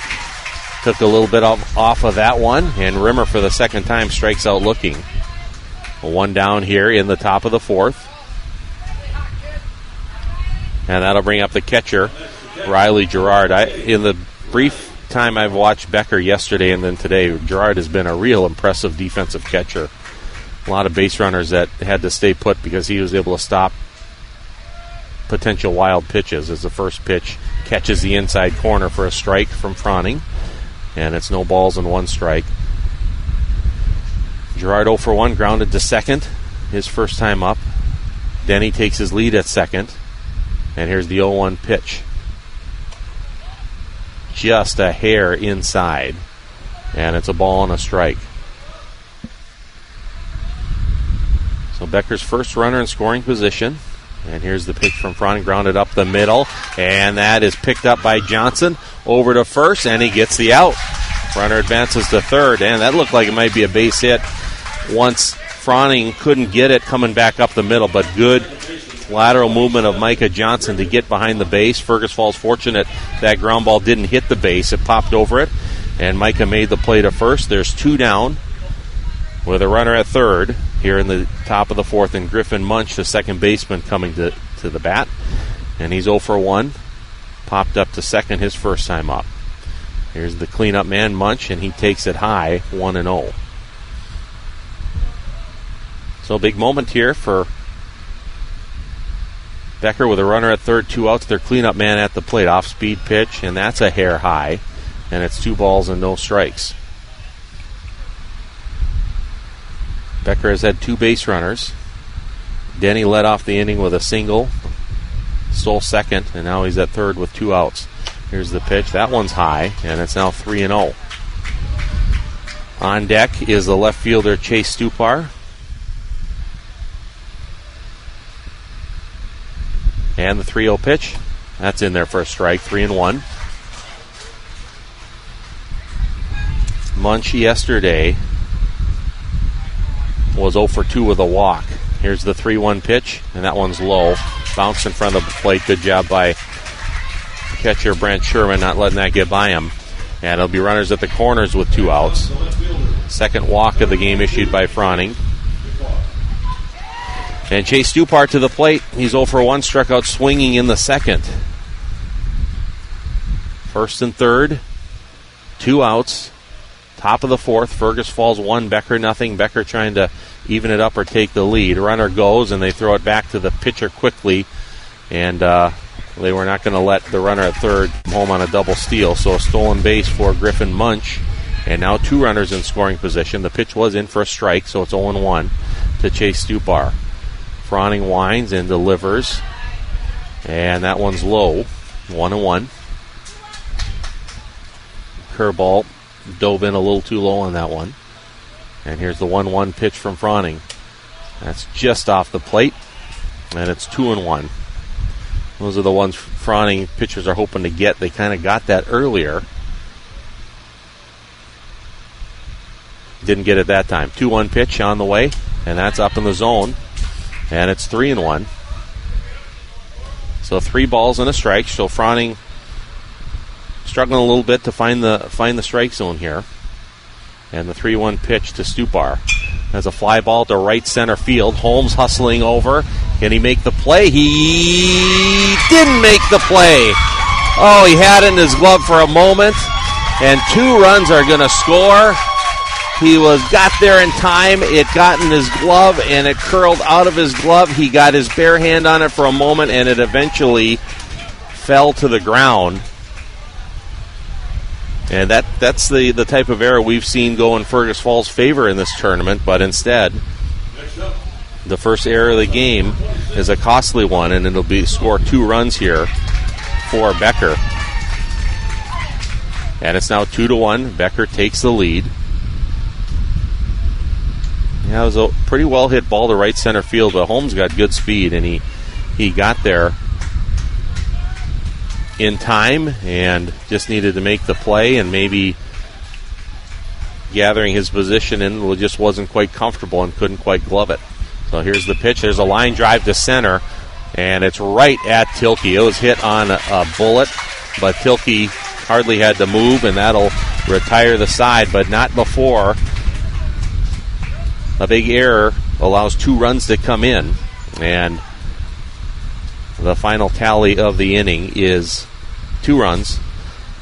Took a little bit off of that one, and Rimmer for the second time strikes out looking. 1 down here in the top of the 4th. And that'll bring up the catcher, Riley Gerard. In the brief time I've watched Becker yesterday and then today, Gerard has been a real impressive defensive catcher. A lot of base runners that had to stay put because he was able to stop potential wild pitches, as the first pitch catches the inside corner for a strike from Froning, and it's no balls and 1 strike. Gerard 0 for 1, grounded to second, his first time up. Denny takes his lead at second, and here's the 0-1 pitch. Just a hair inside, and it's a ball and a strike. So Becker's first runner in scoring position. And here's the pitch from Froning, grounded up the middle. And that is picked up by Johnson. Over to first, and he gets the out. Runner advances to third, and that looked like it might be a base hit once Froning couldn't get it coming back up the middle. But good Lateral movement of Micah Johnson to get behind the base. Fergus Falls fortunate that ground ball didn't hit the base. It popped over it, and Micah made the play to first. There's 2 down with a runner at third here in the top of the fourth, and Griffin Munch, the second baseman, coming to the bat. And he's 0 for 1. Popped up to second his first time up. Here's the cleanup man, Munch, and he takes it high, 1-0. So a big moment here for Becker with a runner at third, 2 outs. Their cleanup man at the plate, off-speed pitch, and that's a hair high. And it's 2 balls and no strikes. Becker has had 2 base runners. Denny led off the inning with a single, stole second, and now he's at third with 2 outs. Here's the pitch. That one's high, and it's now 3-0. On deck is the left fielder Chase Stupar. And the 3-0 pitch. That's in there for a strike, 3-1. Munch yesterday was 0 for 2 with a walk. Here's the 3-1 pitch, and that one's low. Bounced in front of the plate. Good job by catcher Brent Sherman not letting that get by him. And it'll be runners at the corners with 2 outs. Second walk of the game issued by Froning. And Chase Stupar to the plate. He's 0 for 1, struck out swinging in the second. First and third, 2 outs. Top of the fourth, Fergus Falls 1, Becker nothing. Becker trying to even it up or take the lead. Runner goes, and they throw it back to the pitcher quickly. And they were not going to let the runner at third come home on a double steal. So a stolen base for Griffin Munch. And now 2 runners in scoring position. The pitch was in for a strike, so it's 0-1 to Chase Stupar. Froning winds and delivers. And that one's low, 1-1. Curveball dove in a little too low on that one. And here's the 1-1 pitch from Froning. That's just off the plate, and it's 2-1. Those are the ones Froning pitchers are hoping to get. They kind of got that earlier. Didn't get it that time. 2-1 pitch on the way, and that's up in the zone, and it's 3-1. So 3 balls and a strike. So Froning struggling a little bit to find the strike zone here. And the 3-1 pitch to Stupar. Has a fly ball to right center field. Holmes hustling over. Can he make the play? He didn't make the play. Oh, he had it in his glove for a moment. And 2 runs are going to score. He got there in time. It got in his glove, and it curled out of his glove. He got his bare hand on it for a moment, and it eventually fell to the ground. And that's the type of error we've seen go in Fergus Falls' favor in this tournament, but instead, the first error of the game is a costly one, and it'll be score 2 runs here for Becker. And it's now 2-1. Becker takes the lead. Yeah, it was a pretty well hit ball to right center field, but Holmes got good speed, and he got there in time and just needed to make the play, and maybe gathering his position in just wasn't quite comfortable and couldn't quite glove it. So here's the pitch. There's a line drive to center, and it's right at Tilke. It was hit on a bullet, but Tilke hardly had to move, and that'll retire the side, but not before a big error allows 2 runs to come in. And the final tally of the inning is 2 runs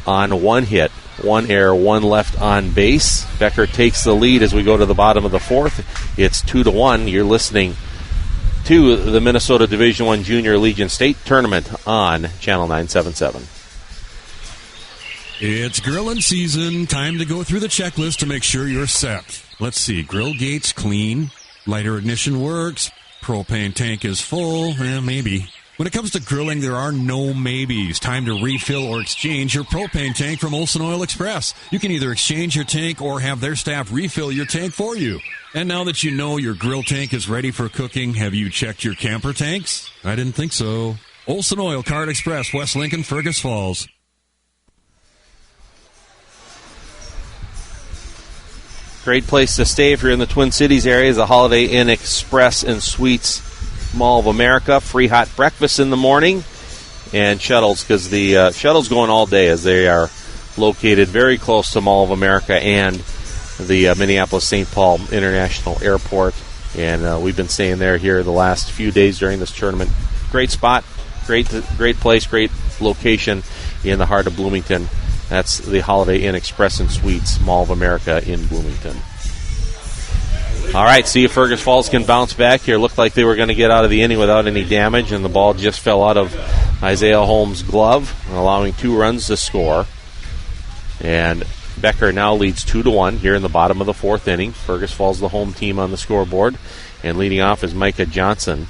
on 1 hit, 1 error, 1 left on base. Becker takes the lead as we go to the bottom of the fourth. It's 2-1. You're listening to the Minnesota Division I Junior Legion State Tournament on Channel 977. It's grilling season. Time to go through the checklist to make sure you're set. Let's see. Grill gates clean. Lighter ignition works. Propane tank is full. Maybe. When it comes to grilling, there are no maybes. Time to refill or exchange your propane tank from Olson Oil Express. You can either exchange your tank or have their staff refill your tank for you. And now that you know your grill tank is ready for cooking, have you checked your camper tanks? I didn't think so. Olson Oil, Card Express, West Lincoln, Fergus Falls. Great place to stay if you're in the Twin Cities area is the Holiday Inn Express and Suites Mall of America. Free hot breakfast in the morning. And shuttles, because the shuttle's going all day as they are located very close to Mall of America and the Minneapolis-St. Paul International Airport. And we've been staying there here the last few days during this tournament. Great spot, great place, great location in the heart of Bloomington. That's the Holiday Inn Express and Suites, Mall of America in Bloomington. All right, see if Fergus Falls can bounce back here. Looked like they were going to get out of the inning without any damage, and the ball just fell out of Isaiah Holmes' glove, allowing 2 runs to score. And Becker now leads 2-1 here in the bottom of the 4th inning. Fergus Falls the home team on the scoreboard, and leading off is Micah Johnson.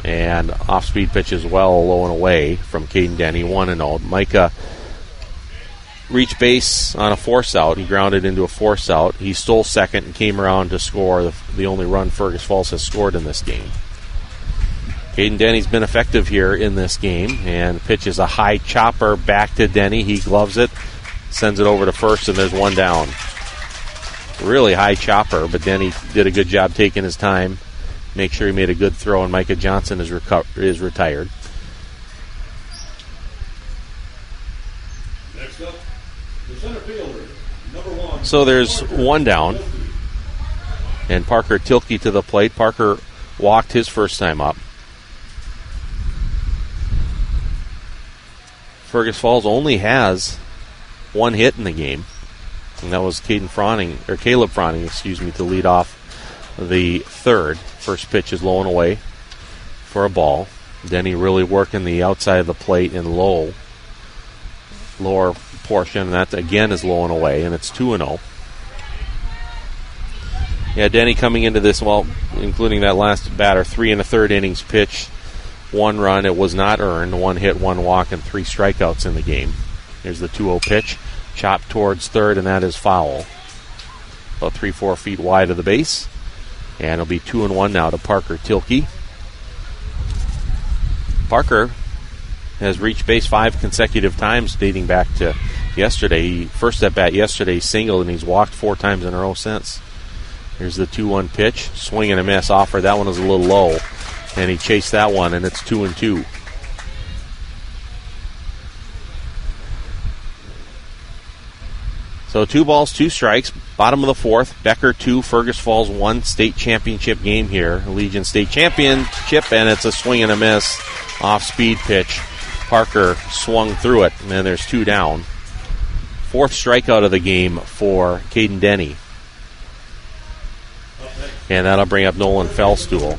And off-speed pitch as well, low and away from Caden Denny, 1-0. Micah reached base on a force out. He grounded into a force out. He stole second and came around to score the only run Fergus Falls has scored in this game. Caden Denny's been effective here in this game, and pitches a high chopper back to Denny. He gloves it, sends it over to first, and there's 1 down. Really high chopper, but Denny did a good job taking his time. Make sure he made a good throw, and Micah Johnson is retired. Next up, the center fielder, number 1. So there's 1 down, and Parker Tilke to the plate. Parker walked his first time up. Fergus Falls only has 1 hit in the game, and that was Caleb Froning, to lead off the 3rd. First pitch is low and away for a ball. Denny really working the outside of the plate in lower portion, and that again is low and away, and it's 2-0. Yeah, Denny coming into this, including that last batter, 3 1/3 innings pitched, 1 run. It was not earned. 1 hit, 1 walk, and 3 strikeouts in the game. Here's the 2-0 pitch. Chopped towards third, and that is foul. About 3-4 feet wide of the base. And it'll be 2-1 now to Parker Tilke. Parker has reached base 5 consecutive times dating back to yesterday. First at bat yesterday, he singled, and he's walked 4 times in a row since. Here's the 2-1 pitch. Swing and a miss. Offer. That one was a little low. And he chased that one, and it's 2-2. So 2 balls, 2 strikes. Bottom of the 4th. Becker 2, Fergus Falls 1. State championship game here. Legion State championship, and it's a swing and a miss. Off-speed pitch. Parker swung through it, and then there's 2 down. 4th strikeout of the game for Caden Denny. And that'll bring up Nolan Fellstool.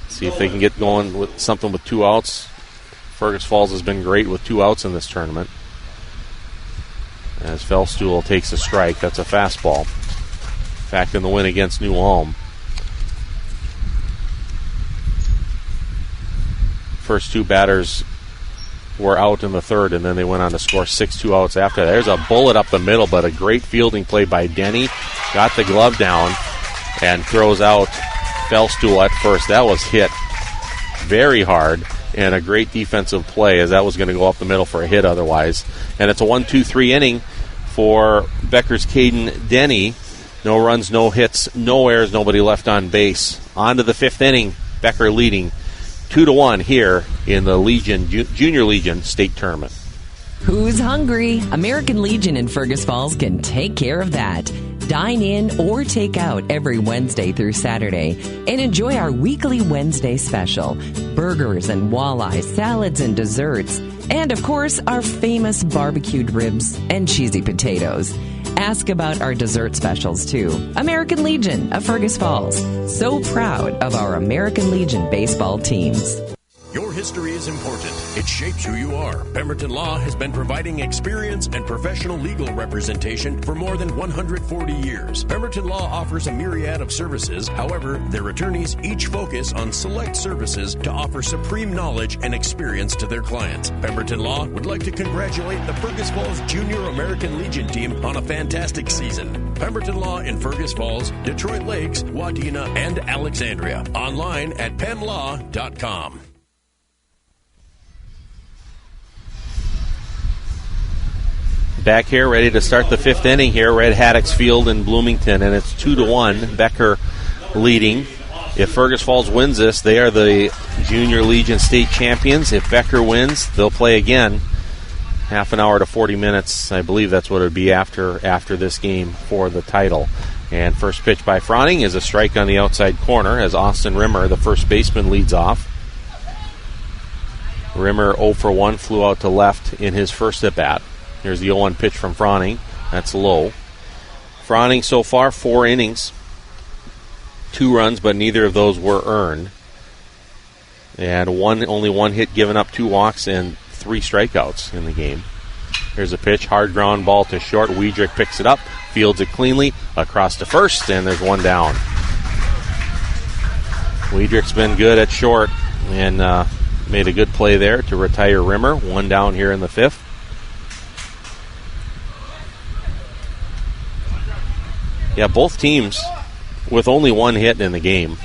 See if they can get going with something with 2 outs. Fergus Falls has been great with 2 outs in this tournament. As Fellstool takes a strike, that's a fastball. In fact, in the win against New Ulm, first 2 batters were out in the 3rd, and then they went on to score 6 outs after that. There's a bullet up the middle, but a great fielding play by Denny. Got the glove down and throws out Fellstool at first. That was hit very hard, and a great defensive play, as that was going to go up the middle for a hit otherwise. And it's a 1-2-3 inning for Becker's Caden Denny. No runs, no hits, no errors, nobody left on base. On to the 5th inning. Becker leading 2-1 here in the Junior Legion State Tournament. Who's hungry? American Legion in Fergus Falls can take care of that. Dine in or take out every Wednesday through Saturday and enjoy our weekly Wednesday special. Burgers and walleye, salads and desserts, and of course our famous barbecued ribs and cheesy potatoes. Ask about our dessert specials too. American Legion of Fergus Falls. So proud of our American Legion baseball teams. Your history is important. It shapes who you are. Pemberton Law has been providing experience and professional legal representation for more than 140 years. Pemberton Law offers a myriad of services. However, their attorneys each focus on select services to offer supreme knowledge and experience to their clients. Pemberton Law would like to congratulate the Fergus Falls Junior American Legion team on a fantastic season. Pemberton Law in Fergus Falls, Detroit Lakes, Wadena, and Alexandria. Online at pemlaw.com. Back here, ready to start the 5th inning here. Red Haddocks Field in Bloomington, and it's 2-1. Becker leading If Fergus Falls wins this, they are the Junior Legion state champions. If Becker wins, they'll play again. Half an hour to 40 minutes, I believe that's what it would be after this game for the title. And first pitch by Froning is a strike on the outside corner as Austin Rimmer, the first baseman, leads off. Rimmer 0 for 1, flew out to left in his first at-bat. Here's the 0-1 pitch from Froning. That's low. Froning so far, 4 innings. 2 runs, but neither of those were earned. And only one hit given up, 2 walks, and 3 strikeouts in the game. Here's a pitch, hard ground ball to short. Wiedrich picks it up, fields it cleanly, across to first, and there's 1 down. Wiedrich's been good at short and made a good play there to retire Rimmer. 1 down here in the 5th. Yeah, both teams with only 1 hit in the game.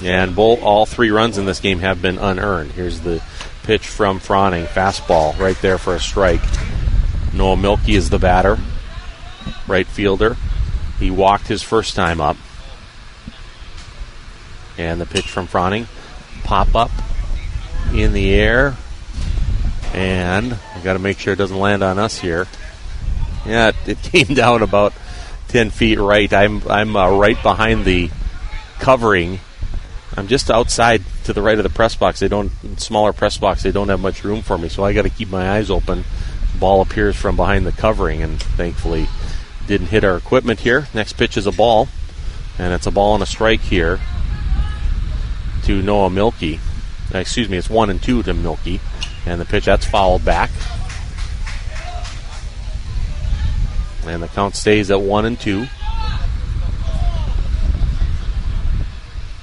And all 3 runs in this game have been unearned. Here's the pitch from Froning. Fastball right there for a strike. Noah Milkey is the batter. Right fielder. He walked his first time up. And the pitch from Froning. Pop up in the air. And I got to make sure it doesn't land on us here. Yeah, it came down about 10 feet right. I'm right behind the covering. I'm just outside to the right of the press box. Smaller press box, they don't have much room for me, so I got to keep my eyes open. Ball appears from behind the covering, and thankfully didn't hit our equipment here. Next pitch is a ball, and it's a ball and a strike here to Noah Milkey. Excuse me, it's 1-2 to Milkey, and the pitch, that's fouled back. And the count stays at 1-2.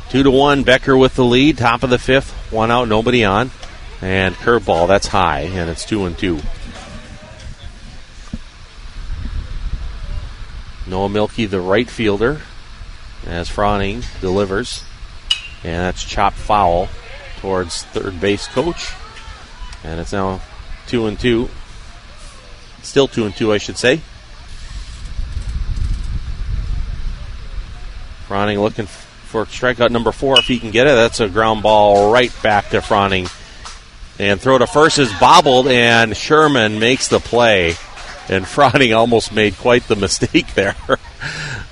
2-1, Becker with the lead, top of the 5th, 1 out, nobody on. And curveball, that's high, and it's 2-2. Noah Milkey, the right fielder, as Froning delivers. And that's chopped foul towards third base coach. And it's now 2-2. Still 2-2, I should say. Froning looking for strikeout number 4 if he can get it. That's a ground ball right back to Froning. And throw to first is bobbled, and Sherman makes the play. And Froning almost made quite the mistake there.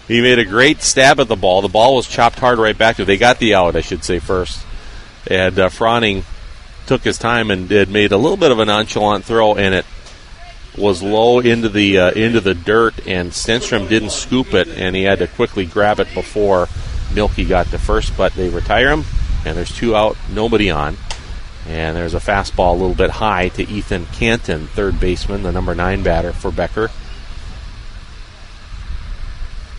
He made a great stab at the ball. The ball was chopped hard right back to him. They got the out, I should say, first. And Froning took his time and made a little bit of a nonchalant throw, and it was low into the dirt, and Stenstrom didn't scoop it, and he had to quickly grab it before Milkey got to first, but they retire him, and there's 2 out, nobody on. And there's a fastball a little bit high to Ethan Canton, third baseman, the number 9 batter for Becker.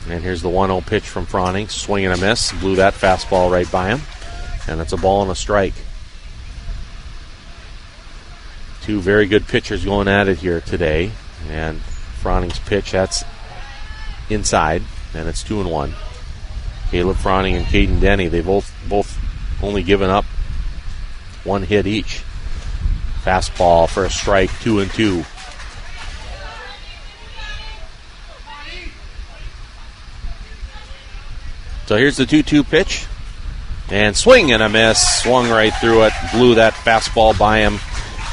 And here's the 1-0 pitch from Froning, swing and a miss, blew that fastball right by him, and it's a ball and a strike. 2 very good pitchers going at it here today, and Froning's pitch, that's inside, and it's 2-1. Caleb Froning and Caden Denny, they both only given up 1 hit each. Fastball for a strike, 2-2. So here's the 2-2 pitch, and swing and a miss, swung right through it, blew that fastball by him,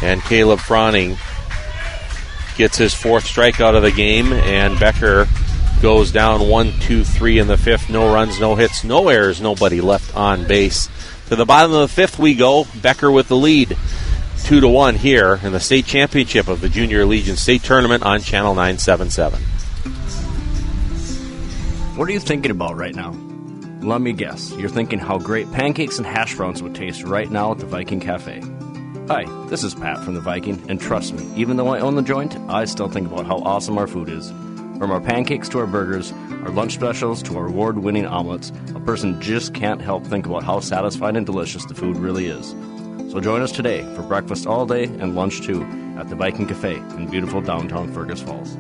and Caleb Froning gets his 4th strikeout of the game, and Becker goes down 1-2-3 in the 5th. No runs, no hits, no errors, nobody left on base. To the bottom of the 5th we go. Becker with the lead, 2-1 here in the state championship of the Junior Legion State Tournament on Channel 977. What are you thinking about right now? Let me guess. You're thinking how great pancakes and hash browns would taste right now at the Viking Cafe. Hi, this is Pat from the Viking, and trust me, even though I own the joint, I still think about how awesome our food is. From our pancakes to our burgers, our lunch specials to our award-winning omelets, a person just can't help think about how satisfying and delicious the food really is. So join us today for breakfast all day and lunch too at the Viking Cafe in beautiful downtown Fergus Falls.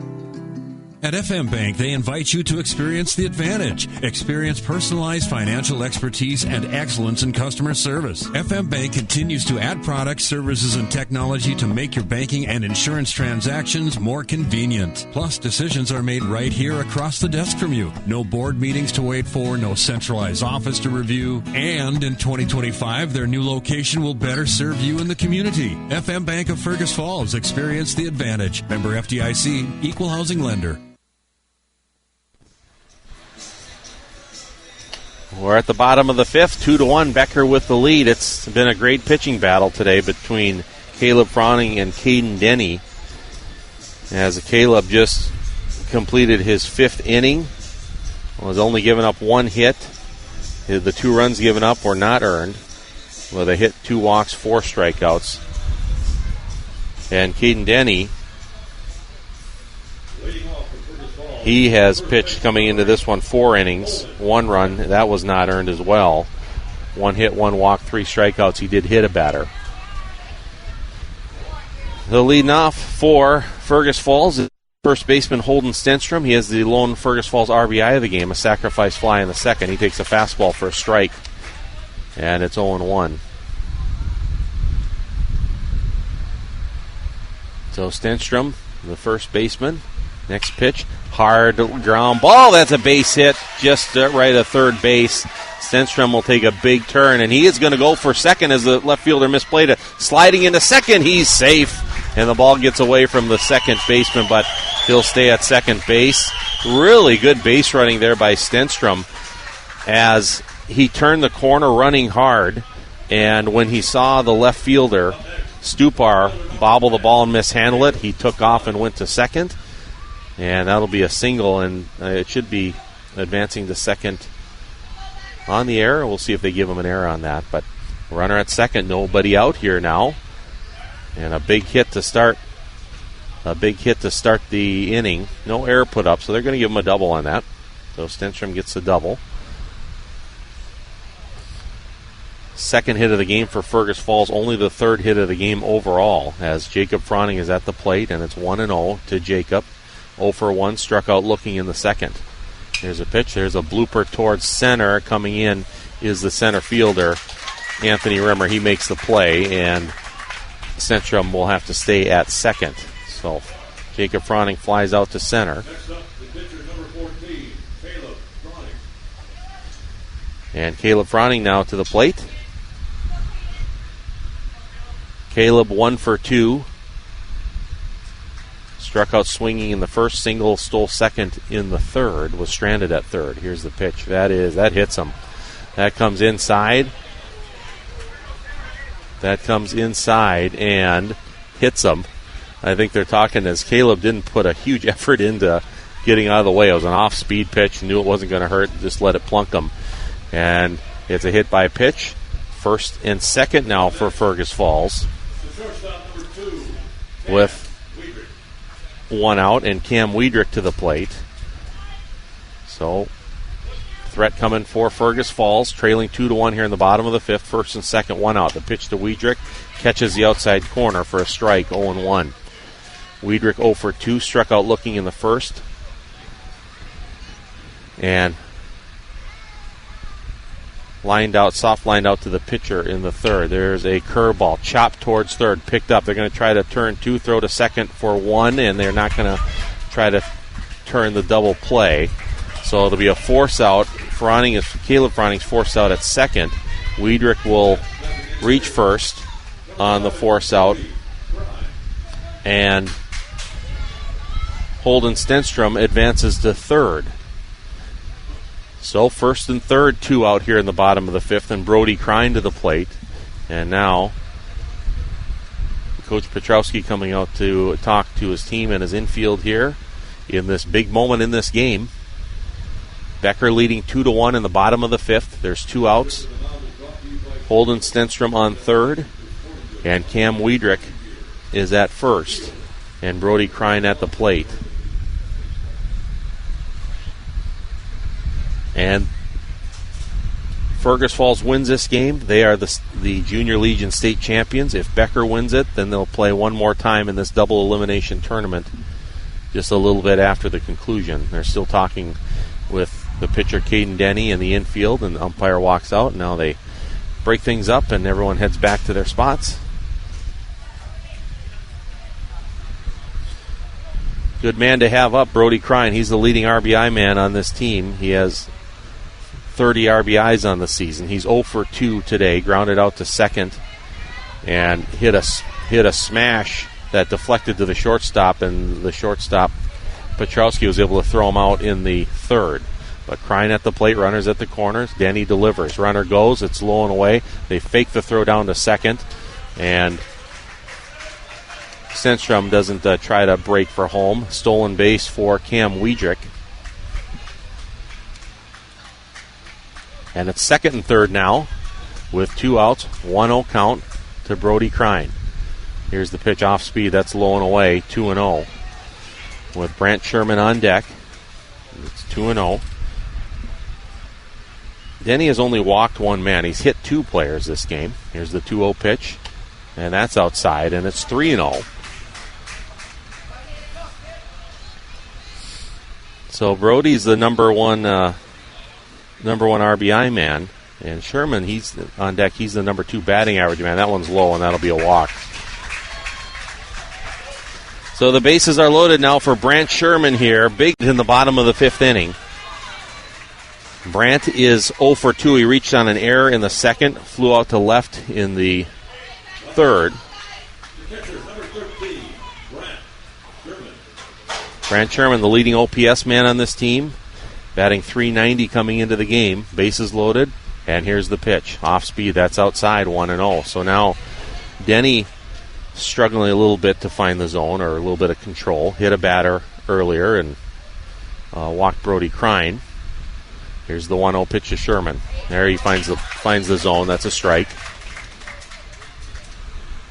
At FM Bank, they invite you to experience the advantage. Experience personalized financial expertise and excellence in customer service. FM Bank continues to add products, services, and technology to make your banking and insurance transactions more convenient. Plus, decisions are made right here across the desk from you. No board meetings to wait for, no centralized office to review. And in 2025, their new location will better serve you in the community. FM Bank of Fergus Falls. Experience the advantage. Member FDIC, Equal Housing Lender. We're at the bottom of the fifth, 2-1, Becker with the lead. It's been a great pitching battle today between Caleb Froning and Caden Denny. As Caleb just completed his fifth inning, was only given up one hit. The 2 runs given up were not earned, with a hit, 2 walks, 4 strikeouts. And Caden Denny, he has pitched coming into this one 4 innings, 1 run. That was not earned as well. 1 hit, 1 walk, 3 strikeouts. He did hit a batter. The leading off for Fergus Falls is first baseman Holden Stenstrom. He has the lone Fergus Falls RBI of the game, a sacrifice fly in the second. He takes a fastball for a strike, and it's 0-1. So Stenstrom, the first baseman. Next pitch, hard ground ball. That's a base hit just right at third base. Stenstrom will take a big turn, and he is going to go for second as the left fielder misplayed it. Sliding into second, he's safe, and the ball gets away from the second baseman, but he'll stay at second base. Really good base running there by Stenstrom as he turned the corner running hard, and when he saw the left fielder, Stupar, bobble the ball and mishandle it, he took off and went to second. And that'll be a single, and it should be advancing to second on the error. We'll see if they give him an error on that. But runner at second, nobody out here now. And a big hit to start the inning. No error put up, so they're going to give him a double on that. So Stenstrom gets a double. Second hit of the game for Fergus Falls, only the third hit of the game overall, as Jacob Froning is at the plate, and it's 1-0 to Jacob. 0 for 1, struck out looking in the second. There's a pitch. There's a blooper towards center. Coming in is the center fielder, Anthony Rimmer. He makes the play, and Stenstrom will have to stay at second. So Jacob Froning flies out to center. Next up, the pitcher number 14, Caleb Froning. And Caleb Froning now to the plate. Caleb 1 for 2. Struck out swinging in the first, single, stole second in the third, was stranded at third. Here's the pitch. That hits him. That comes inside. And hits him. I think they're talking as Caleb didn't put a huge effort into getting out of the way. It was an off-speed pitch. Knew it wasn't going to hurt. Just let it plunk him. And it's a hit by pitch. First and second now for Fergus Falls. With 1 out, and Cam Wiedrich to the plate. So, threat coming for Fergus Falls, trailing 2-1 here in the bottom of the fifth. First and second, 1 out. The pitch to Wiedrich catches the outside corner for a strike, 0-1. Wiedrich 0 for 2, struck out looking in the first. And soft lined out to the pitcher in the third. There's a curveball, chopped towards third, picked up. They're going to try to turn 2, throw to second for 1, and they're not going to try to turn the double play. So it'll be a force out. Caleb Froning's forced out at second. Wiedrich will reach first on the force out, and Holden Stenstrom advances to third. So first and third, 2 out here in the bottom of the fifth, and Brody Crine to the plate. And now Coach Petrowski coming out to talk to his team and his infield here in this big moment in this game. Becker leading 2-1 in the bottom of the fifth. There's 2 outs. Holden Stenstrom on third, and Cam Wiedrich is at first, and Brody Crine at the plate. And Fergus Falls wins this game. They are the Junior Legion state champions. If Becker wins it, then they'll play one more time in this double elimination tournament just a little bit after the conclusion. They're still talking with the pitcher Caden Denny in the infield, and the umpire walks out. Now they break things up and everyone heads back to their spots. Good man to have up, Brody Crine. He's the leading RBI man on this team. He has 30 RBIs on the season. He's 0 for 2 today, grounded out to second and hit a smash that deflected to the shortstop, and the shortstop Petrowski was able to throw him out in the third. But Crine at the plate, runners at the corners. Denny delivers. Runner goes. It's low and away. They fake the throw down to second, and Stenstrom doesn't try to break for home. Stolen base for Cam Wiedrick. And it's second and third now with 2 outs, 1-0 count to Brody Crine. Here's the pitch off speed. That's low and away, 2-0. With Brant Sherman on deck, it's 2-0. Denny has only walked one man. He's hit 2 players this game. Here's the 2-0 pitch, and that's outside, and it's 3-0. So Brody's the number one RBI man, and Sherman, he's on deck. He's the number 2 batting average man. That one's low, and that'll be a walk. So the bases are loaded now for Brant Sherman here. Big in the bottom of the 5th inning. Brant is 0 for 2. He reached on an error in the second, flew out to left in the third. Brant Sherman, the leading OPS man on this team, batting .390 coming into the game. Bases loaded, and here's the pitch. Off speed, that's outside, 1-0. So now Denny struggling a little bit to find the zone, or a little bit of control. Hit a batter earlier and walked Brody Crine. Here's the 1-0 pitch to Sherman. There he finds the zone. That's a strike.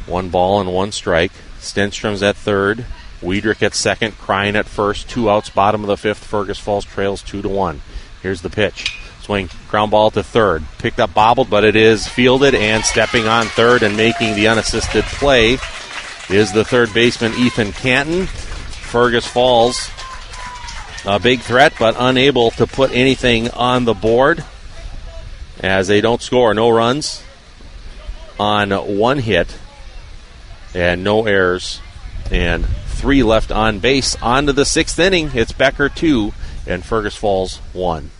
1 ball and 1 strike. Stenstrom's at third. Wiedrick at second. Crine at first. 2 outs, bottom of the 5th. Fergus Falls trails 2-1. Here's the pitch. Swing, ground ball to third. Picked up, bobbled, but it is fielded, and stepping on third and making the unassisted play is the third baseman Ethan Canton. Fergus Falls, a big threat, but unable to put anything on the board as they don't score. No runs on 1 hit and no errors, and 3 left on base. On to the 6th inning. It's Becker 2 and Fergus Falls 1.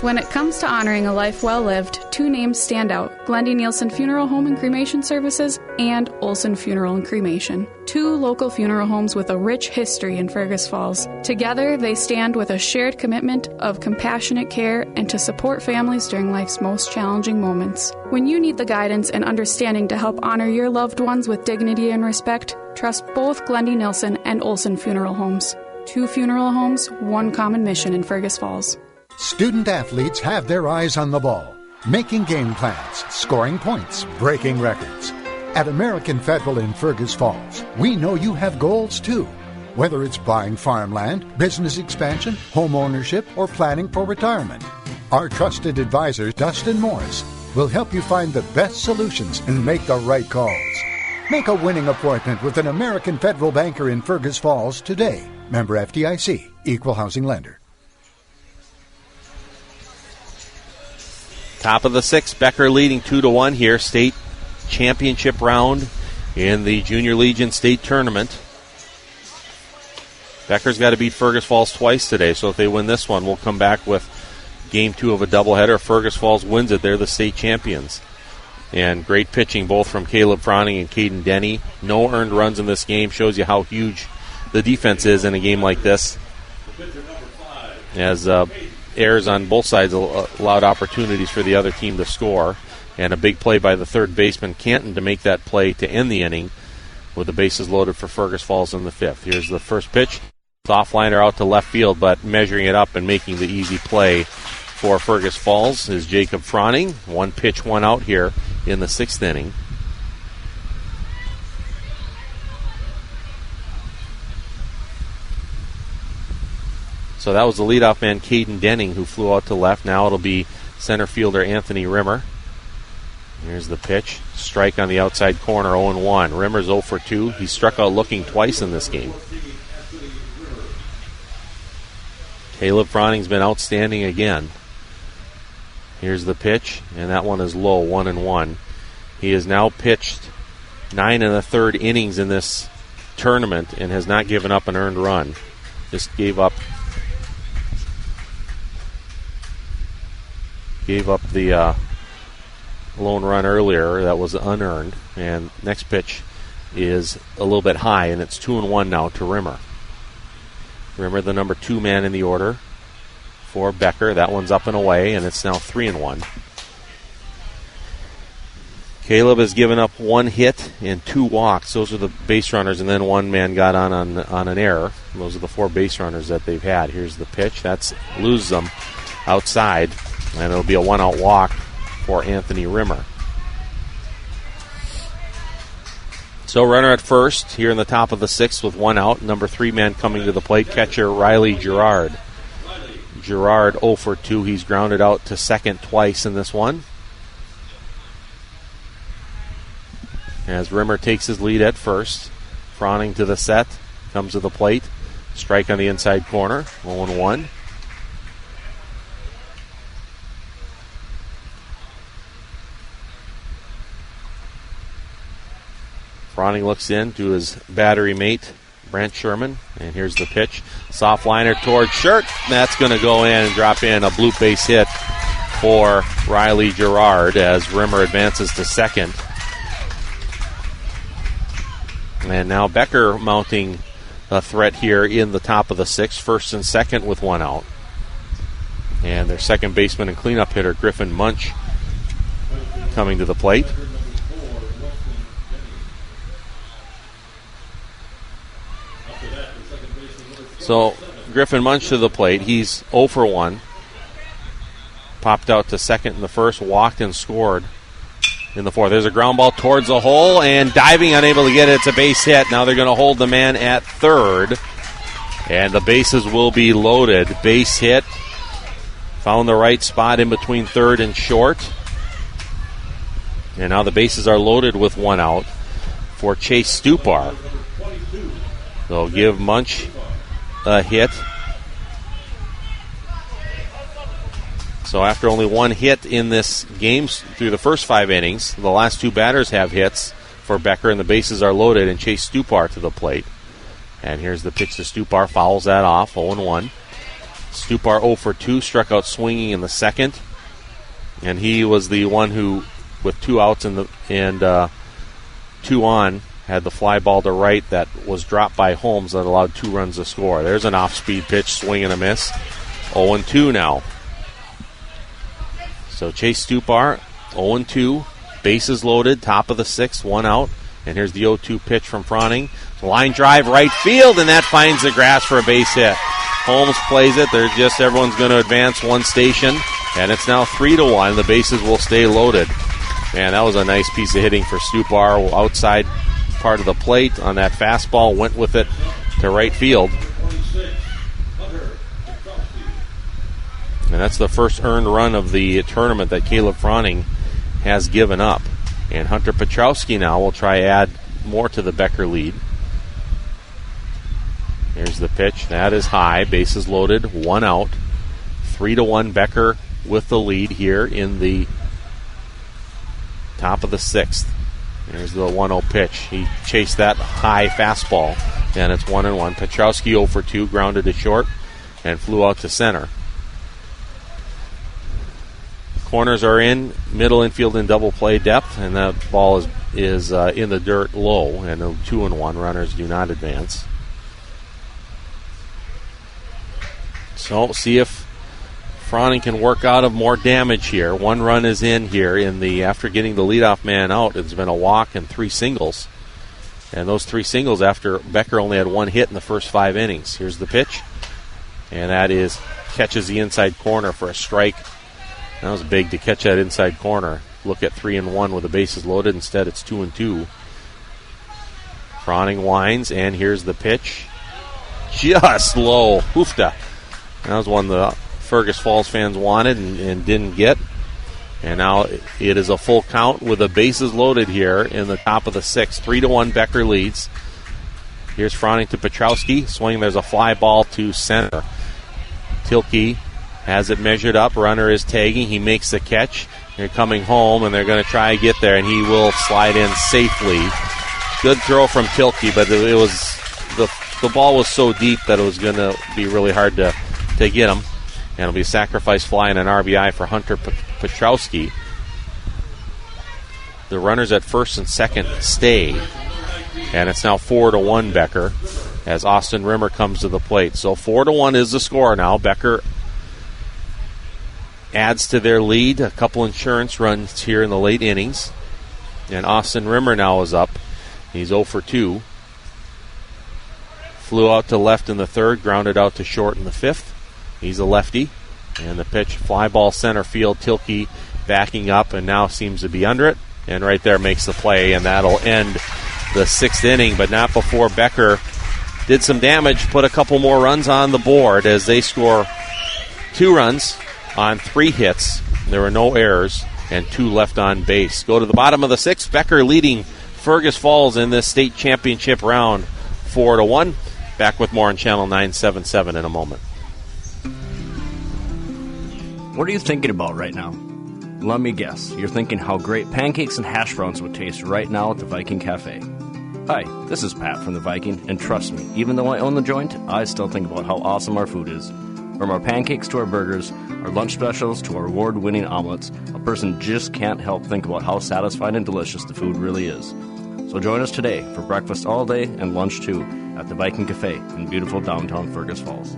When it comes to honoring a life well lived, 2 names stand out: Glendy Nielsen Funeral Home and Cremation Services and Olson Funeral and Cremation. 2 local funeral homes with a rich history in Fergus Falls. Together, they stand with a shared commitment of compassionate care and to support families during life's most challenging moments. When you need the guidance and understanding to help honor your loved ones with dignity and respect, trust both Glendy Nielsen and Olson Funeral Homes. 2 funeral homes, 1 common mission in Fergus Falls. Student athletes have their eyes on the ball, making game plans, scoring points, breaking records. At American Federal in Fergus Falls, we know you have goals too. Whether it's buying farmland, business expansion, home ownership, or planning for retirement. Our trusted advisor, Dustin Morris, will help you find the best solutions and make the right calls. Make a winning appointment with an American Federal banker in Fergus Falls today. Member FDIC, Equal Housing Lender. Top of the 6th, Becker leading 2-1 here. State championship round in the Junior Legion State Tournament. Becker's got to beat Fergus Falls twice today, so if they win this one, we'll come back with game 2 of a doubleheader. If Fergus Falls wins it, they're the state champions. And great pitching both from Caleb Froning and Caden Denny. No earned runs in this game. Shows you how huge the defense is in a game like this. As errors on both sides allowed opportunities for the other team to score. And a big play by the third baseman, Canton, to make that play to end the inning with the bases loaded for Fergus Falls in the 5th. Here's the first pitch. Offliner out to left field, but measuring it up and making the easy play for Fergus Falls is Jacob Froning. 1 pitch, 1 out here in the 6th inning. So that was the leadoff man, Caden Denning, who flew out to left. Now it'll be center fielder Anthony Rimmer. Here's the pitch. Strike on the outside corner, 0-1. Rimmer's 0 for 2. He struck out looking twice in this game. Caleb Froning's been outstanding again. Here's the pitch, and that one is low, 1-1. He has now pitched 9 1/3 innings in this tournament and has not given up an earned run. Just gave up the lone run earlier that was unearned. And next pitch is a little bit high, and it's 2-1 now to Rimmer. Rimmer, the number 2 man in the order for Becker. That one's up and away, and it's now 3-1. Caleb has given up 1 hit and 2 walks. Those are the base runners, and then 1 man got on an error. Those are the 4 base runners that they've had. Here's the pitch. That's loses them outside, and it'll be a 1-out walk for Anthony Rimmer. So runner at first here in the top of the 6th with 1 out. Number 3 man coming to the plate, catcher Riley Gerard. Gerard 0 for 2. He's grounded out to second twice in this one. As Rimmer takes his lead at first. Froning to the set. Comes to the plate. Strike on the inside corner. 0-1. Froning looks in to his battery mate, Brent Sherman. And here's the pitch. Soft liner towards Shirt. That's going to go in and drop in a blue base hit for Riley Gerard as Rimmer advances to second. And now Becker mounting a threat here in the top of the 6th, first and second with 1 out. And their second baseman and cleanup hitter, Griffin Munch, coming to the plate. So Griffin Munch to the plate. He's 0 for 1. Popped out to second in the first, walked and scored in the 4th. There's a ground ball towards the hole, and diving, unable to get it. It's a base hit. Now they're going to hold the man at third, and the bases will be loaded. Base hit. Found the right spot in between third and short. And now the bases are loaded with 1 out for Chase Stupar. They'll give Munch a hit. So after only 1 hit in this game through the first 5 innings, the last 2 batters have hits for Becker, and the bases are loaded, and Chase Stupar to the plate. And here's the pitch to Stupar, fouls that off, 0-1. Stupar 0 for 2, struck out swinging in the second, and he was the one who, with 2 outs and 2 on, had the fly ball to right that was dropped by Holmes that allowed 2 runs to score. There's an off-speed pitch, swing and a miss. 0-2 now. So Chase Stupar, 0-2, bases loaded, top of the 6th, 1 out. And here's the 0-2 pitch from Froning. Line drive right field, and that finds the grass for a base hit. Holmes plays it. Everyone's going to advance 1 station, and it's now 3-1. The bases will stay loaded. Man, that was a nice piece of hitting for Stupar. Outside part of the plate on that fastball, went with it to right field. And that's the first earned run of the tournament that Caleb Froning has given up. And Hunter Petrowski now will try add more to the Becker lead. Here's the pitch. That is high. Bases loaded. 1 out. 3-1 Becker with the lead here in the top of the 6th. Here's the 1-0 pitch. He chased that high fastball, and it's 1-1. Petrowski 0 for 2, grounded to short, and flew out to center. Corners are in, middle infield in double play depth, and that ball is in the dirt low, and 2-1. Runners do not advance. So see if Froning can work out of more damage here. 1 run is in here after getting the leadoff man out. It's been a walk and 3 singles. And those 3 singles after Becker only had 1 hit in the first 5 innings. Here's the pitch. And that catches the inside corner for a strike. That was big to catch that inside corner. Look at 3-1 with the bases loaded. Instead, it's 2-2. Froning winds, and here's the pitch. Just low. Hoofda. That was one the Fergus Falls fans wanted and didn't get. And now it is a full count with the bases loaded here in the top of the 6th. 3-1 Becker leads. Here's Froning to Petrowski. Swing, there's a fly ball to center. Tilke has it measured up. Runner is tagging. He makes the catch. They're coming home, and they're going to try to get there, and he will slide in safely. Good throw from Tilke, but it was the ball was so deep that it was going to be really hard to get him. And it'll be a sacrifice fly and an RBI for Hunter Petrowski. The runners at first and second stay, and it's now 4-1 Becker as Austin Rimmer comes to the plate. So 4-1 is the score now. Becker adds to their lead. A couple insurance runs here in the late innings, and Austin Rimmer now is up. He's 0 for 2. Flew out to left in the third, grounded out to short in the fifth. He's a lefty, and the pitch, fly ball center field. Tilke backing up and now seems to be under it, and right there makes the play, and that'll end the sixth inning, but not before Becker did some damage, put a couple more runs on the board as they score 2 runs on 3 hits. There were no errors and 2 left on base. Go to the bottom of the 6th. Becker leading Fergus Falls in this state championship round 4-1. Back with more on Channel 977 in a moment. What are you thinking about right now? Let me guess. You're thinking how great pancakes and hash browns would taste right now at the Viking Cafe. Hi, this is Pat from the Viking, and trust me, even though I own the joint, I still think about how awesome our food is. From our pancakes to our burgers, our lunch specials to our award-winning omelets, a person just can't help think about how satisfying and delicious the food really is. So join us today for breakfast all day and lunch too at the Viking Cafe in beautiful downtown Fergus Falls.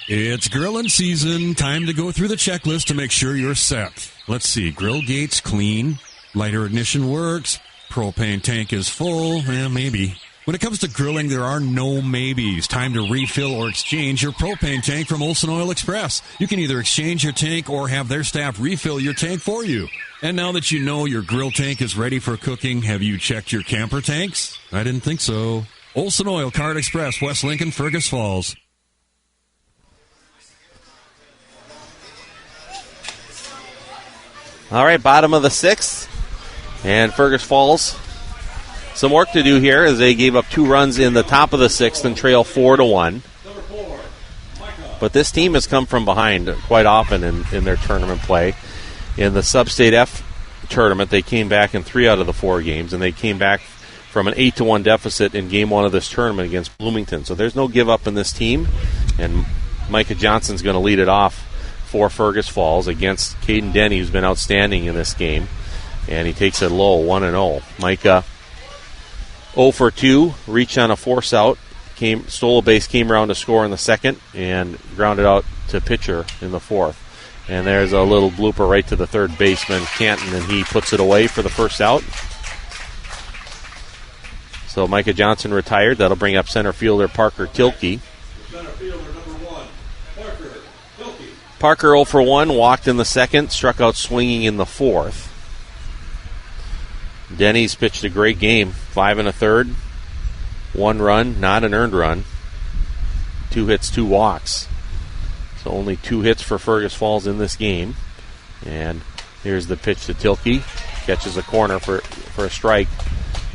It's grilling season. Time to go through the checklist to make sure you're set. Let's see. Grill gates clean. Lighter ignition works. Propane tank is full. Maybe. When it comes to grilling, there are no maybes. Time to refill or exchange your propane tank from Olson Oil Express. You can either exchange your tank or have their staff refill your tank for you. And now that you know your grill tank is ready for cooking, have you checked your camper tanks? I didn't think so. Olson Oil Card Express, West Lincoln, Fergus Falls. All right, bottom of the 6th. And Fergus Falls, some work to do here as they gave up 2 runs in the top of the 6th and trail 4-1. But this team has come from behind quite often in their tournament play. In the Sub-State F tournament, they came back in 3 out of the 4 games, and they came back from an 8-1 deficit in Game 1 of this tournament against Bloomington. So there's no give up in this team, and Micah Johnson's going to lead it off for Fergus Falls against Caden Denny, who's been outstanding in this game. And he takes it low, 1-0. Micah 0 for 2, reached on a force out, stole a base, came around to score in the second, and grounded out to pitcher in the fourth. And there's a little blooper right to the third baseman, Canton, and he puts it away for the first out. So Micah Johnson retired. That'll bring up center fielder Parker Tilke. Center fielder number 1, Parker Tilke. Parker 0 for 1, walked in the second, struck out swinging in the fourth. Denny's pitched a great game, 5 1/3, 1 run, not an earned run, 2 hits, 2 walks. So only 2 hits for Fergus Falls in this game. And here's the pitch to Tilke, catches a corner for a strike.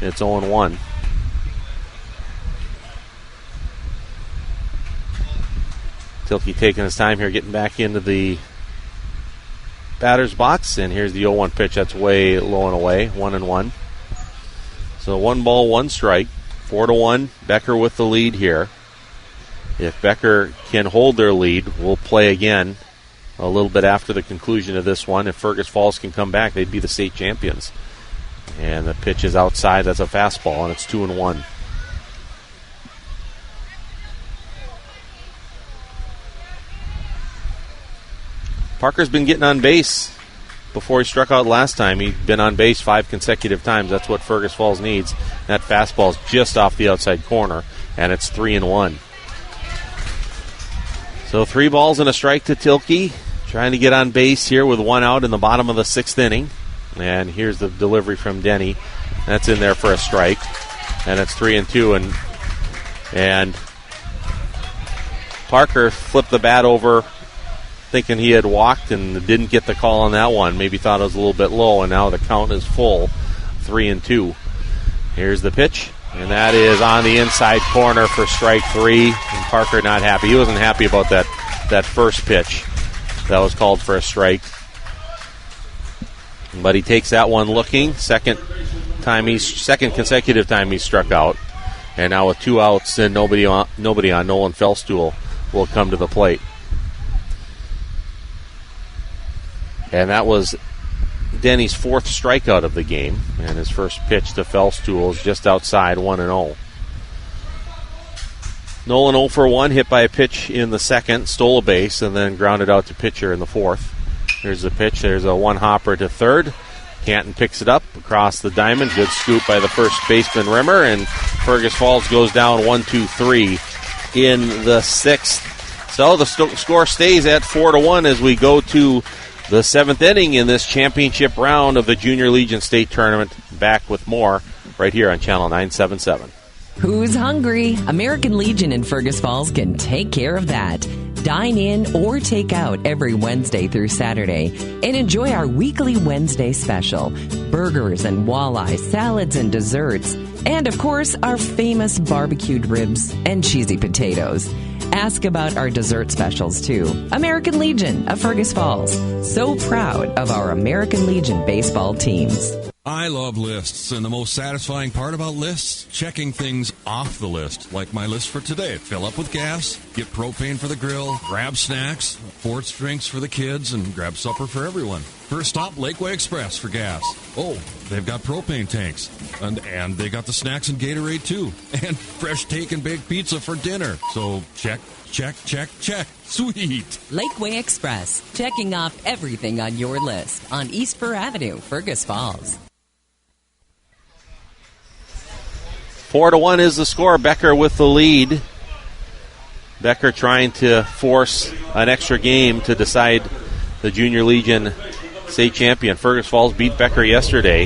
It's 0-1. Tilke taking his time here, getting back into the batter's box, and here's the 0-1 pitch. That's way low and away, 1-1. So 1 ball, 1 strike, 4-1. Becker with the lead here. If Becker can hold their lead, we'll play again a little bit after the conclusion of this one. If Fergus Falls can come back, they'd be the state champions. And the pitch is outside. That's a fastball, and it's 2-1. Parker's been getting on base before he struck out last time. He'd been on base 5 consecutive times. That's what Fergus Falls needs. That fastball's just off the outside corner, and it's 3-1. So 3 balls and a strike to Tilke, trying to get on base here with 1 out in the bottom of the 6th inning. And here's the delivery from Denny. That's in there for a strike, and it's 3-2. And Parker flipped the bat over, thinking he had walked and didn't get the call on that one. Maybe thought it was a little bit low, and now the count is full, 3-2. Here's the pitch, and that is on the inside corner for strike 3. And Parker not happy. He wasn't happy about that first pitch that was called for a strike. But he takes that one looking. Second consecutive time he struck out. And now with 2 outs and nobody on, Nolan Felstool will come to the plate. And that was Denny's 4th strikeout of the game. And his first pitch to Felstool is just outside 1-0. Nolan 0 for 1, hit by a pitch in the second, stole a base, and then grounded out to pitcher in the 4th. Here's the pitch. There's a one-hopper to third. Canton picks it up across the diamond. Good scoop by the first baseman, Rimmer, and Fergus Falls goes down 1-2-3 in the 6th. So the score stays at 4-1 as we go to the 7th inning in this championship round of the Junior Legion State Tournament. Back with more right here on Channel 977. Who's hungry? American Legion in Fergus Falls can take care of that. Dine in or take out every Wednesday through Saturday and enjoy our weekly Wednesday special. Burgers and walleye, salads and desserts, and of course our famous barbecued ribs and cheesy potatoes. Ask about our dessert specials too. American Legion of Fergus Falls. So proud of our American Legion baseball teams. I love lists, and the most satisfying part about lists, checking things off the list, like my list for today. Fill up with gas, get propane for the grill, grab snacks, sports drinks for the kids, and grab supper for everyone. First stop, Lakeway Express for gas. Oh, they've got propane tanks, and they got the snacks and Gatorade too, and fresh take and baked pizza for dinner. So check, check, check, check. Sweet. Lakeway Express, checking off everything on your list on East Fur Avenue, Fergus Falls. 4-1 is the score. Becker with the lead. Becker trying to force an extra game to decide the Junior Legion state champion. Fergus Falls beat Becker yesterday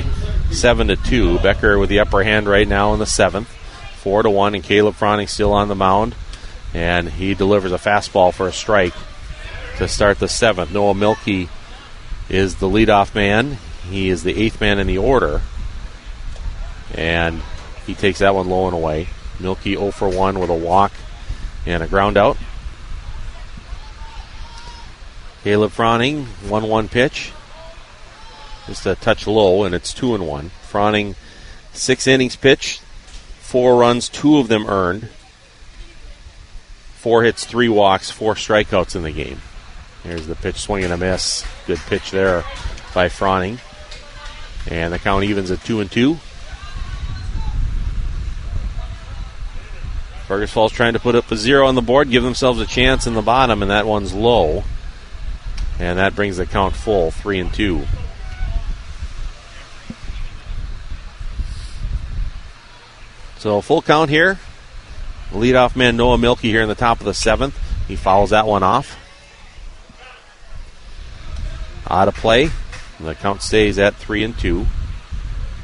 7-2. Becker with the upper hand right now in the 7th. 4-1, and Caleb Froning still on the mound. And he delivers a fastball for a strike to start the 7th. Noah Milkey is the leadoff man. He is the 8th man in the order. And he takes that one low and away. Milkey 0 for 1 with a walk and a ground out. Caleb Froning, 1-1 pitch. Just a touch low, and it's 2-1. Froning, 6 innings pitched, 4 runs, 2 of them earned. 4 hits, 3 walks, 4 strikeouts in the game. Here's the pitch, swing and a miss. Good pitch there by Froning. And the count evens at 2-2. Fergus Falls trying to put up a 0 on the board, give themselves a chance in the bottom, and that one's low. And that brings the count full, 3-2. So full count here. Leadoff man Noah Milkey here in the top of the 7th. He fouls that one off. Out of play. The count stays at 3-2.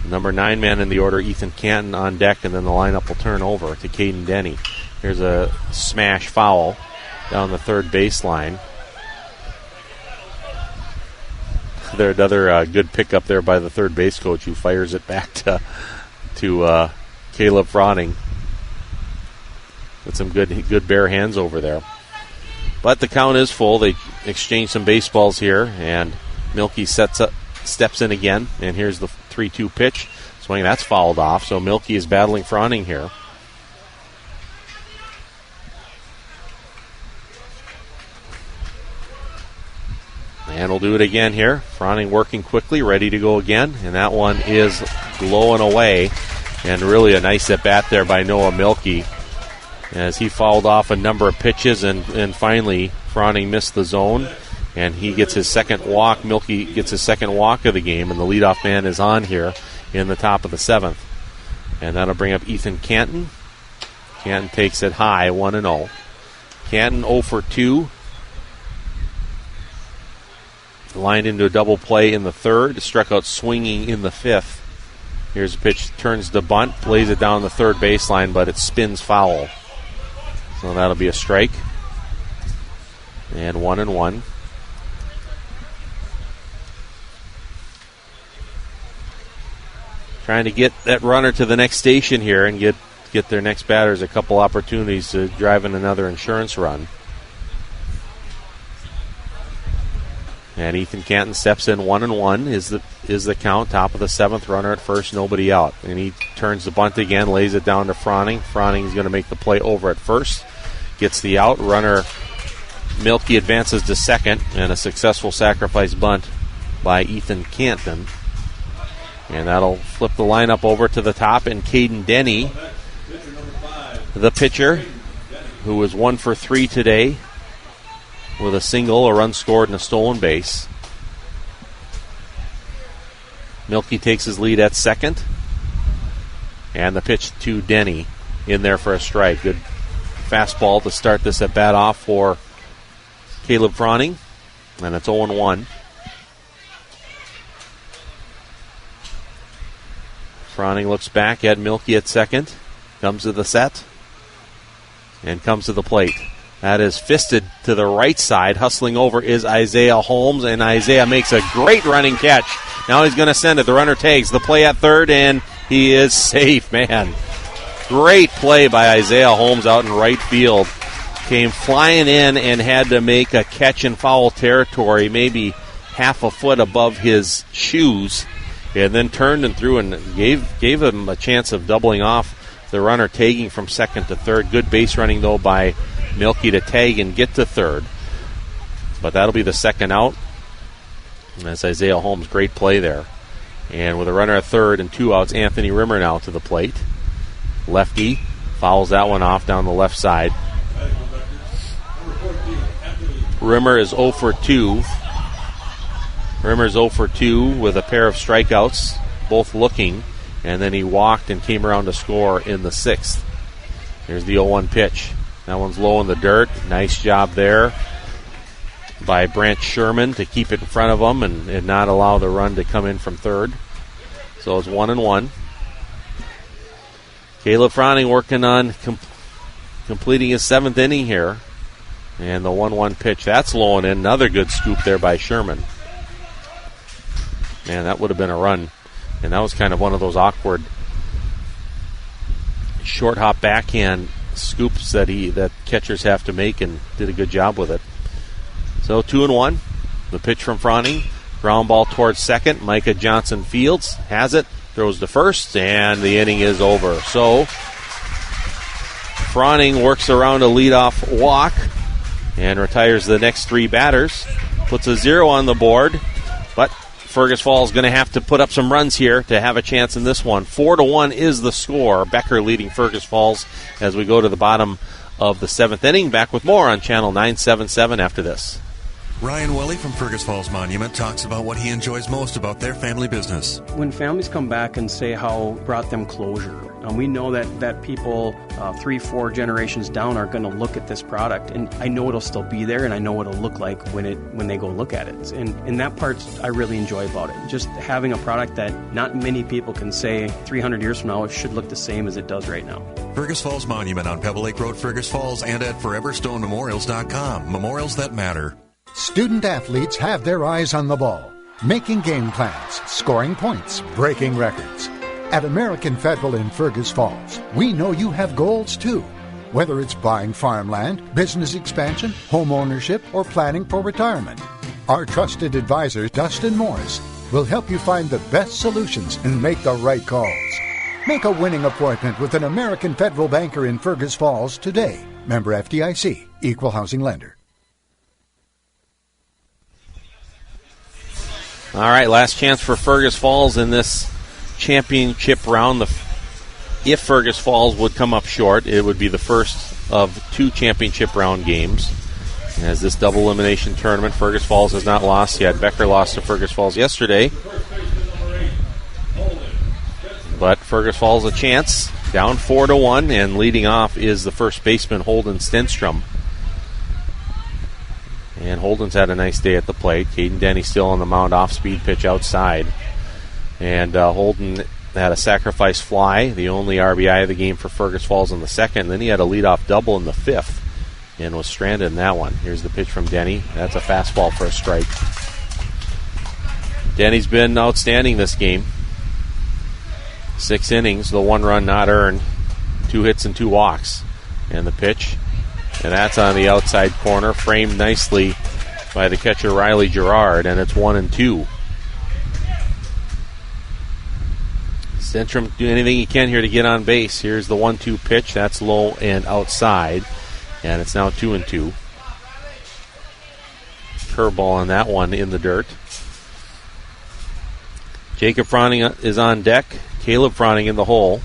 Number 9 man in the order, Ethan Canton, on deck, and then the lineup will turn over to Caden Denny. Here's a smash foul down the third baseline. There's another good pickup there by the third base coach, who fires it back to Caleb Froning. With some good bare hands over there. But the count is full. They exchange some baseballs here, and Milkey steps in again, and here's the 3-2 pitch. Swing, that's fouled off, so Milkey is battling Froning here. And we'll do it again here. Froning working quickly, ready to go again, and that one is glowing away. And really a nice at-bat there by Noah Milkey as he fouled off a number of pitches, and finally Froning missed the zone. And he gets his second walk. Milkey gets his second walk of the game, and the leadoff man is on here in the top of the 7th. And that'll bring up Ethan Canton. Canton takes it high, 1-0. Canton 0 for 2. Lined into a double play in the 3rd. Struck out swinging in the 5th. Here's a pitch, turns the bunt, lays it down the third baseline, but it spins foul. So that'll be a strike. And 1-1. Trying to get that runner to the next station here and get get their next batters a couple opportunities to drive in another insurance run. And Ethan Canton steps in 1-1 is the count. Top of the 7th, runner at first, nobody out. And he turns the bunt again, lays it down to Froning. Froning's going to make the play over at first. Gets the out. Runner Milky advances to second, and a successful sacrifice bunt by Ethan Canton. And that'll flip the lineup over to the top, and Caden Denny, the pitcher, who was 1 for 3 today, with a single, a run scored, and a stolen base. Milky takes his lead at second. And the pitch to Denny in there for a strike. Good fastball to start this at bat off for Caleb Froning. And it's 0-1. Froning looks back at Milky at second. Comes to the set. And comes to the plate. That is fisted to the right side. Hustling over is Isaiah Holmes, and Isaiah makes a great running catch. Now he's going to send it. The runner tags the play at third, and he is safe, man. Great play by Isaiah Holmes out in right field. Came flying in and had to make a catch in foul territory, maybe half a foot above his shoes, and then turned and threw and gave him a chance of doubling off the runner tagging from second to third. Good base running, though, by Milky to tag and get to third. But that'll be the second out. And that's Isaiah Holmes. Great play there. And with a runner at third and 2 outs, Anthony Rimmer now to the plate. Lefty fouls that one off down the left side. Rimmer is 0 for 2. Rimmer's 0 for 2 with a pair of strikeouts, both looking. And then he walked and came around to score in the 6th. Here's the 0-1 pitch. That one's low in the dirt. Nice job there by Brant Sherman to keep it in front of him and not allow the run to come in from third. So it's 1-1. Caleb Froning working on completing his 7th inning here. And the 1-1 pitch. That's low and in. Another good scoop there by Sherman. Man, that would have been a run. And that was kind of one of those awkward short hop backhand scoops that catchers have to make, and did a good job with it. So 2-1. The pitch from Froning. Ground ball towards second. Micah Johnson fields. Has it. Throws to first. And the inning is over. So Froning works around a leadoff walk and retires the next 3 batters. Puts a 0 on the board. But Fergus Falls going to have to put up some runs here to have a chance in this one. 4-1 is the score. Becker leading Fergus Falls as we go to the bottom of the 7th inning. Back with more on Channel 977 after this. Ryan Welly from Fergus Falls Monument talks about what he enjoys most about their family business. When families come back and say how brought them closure, we know that people 3-4 generations down are going to look at this product, and I know it'll still be there, and I know what it'll look like when they go look at it. And that part I really enjoy about it. Just having a product that not many people can say 300 years from now it should look the same as it does right now. Fergus Falls Monument on Pebble Lake Road, Fergus Falls, and at ForeverStoneMemorials.com. Memorials that matter. Student athletes have their eyes on the ball, making game plans, scoring points, breaking records. At American Federal in Fergus Falls, we know you have goals too. Whether it's buying farmland, business expansion, home ownership, or planning for retirement. Our trusted advisor, Dustin Morris, will help you find the best solutions and make the right calls. Make a winning appointment with an American Federal banker in Fergus Falls today. Member FDIC, Equal Housing Lender. All right, last chance for Fergus Falls in this championship round. If Fergus Falls would come up short, it would be the first of 2 championship round games. As this double elimination tournament, Fergus Falls has not lost yet. Becker lost to Fergus Falls yesterday. But Fergus Falls a chance, down 4-1, and leading off is the first baseman, Holden Stenstrom. And Holden's had a nice day at the plate. Caden Denny still on the mound, off-speed pitch outside. And Holden had a sacrifice fly, the only RBI of the game for Fergus Falls in the second. Then he had a leadoff double in the 5th and was stranded in that one. Here's the pitch from Denny. That's a fastball for a strike. Denny's been outstanding this game. 6 innings, the 1 run not earned, 2 hits and 2 walks. And the pitch, and that's on the outside corner, framed nicely by the catcher Riley Gerard, and it's 1-2. Stenstrom do anything he can here to get on base. Here's the 1-2 pitch. That's low and outside, and it's now 2-2. Curveball on that one in the dirt. Jacob Froning is on deck. Caleb Froning in the hole.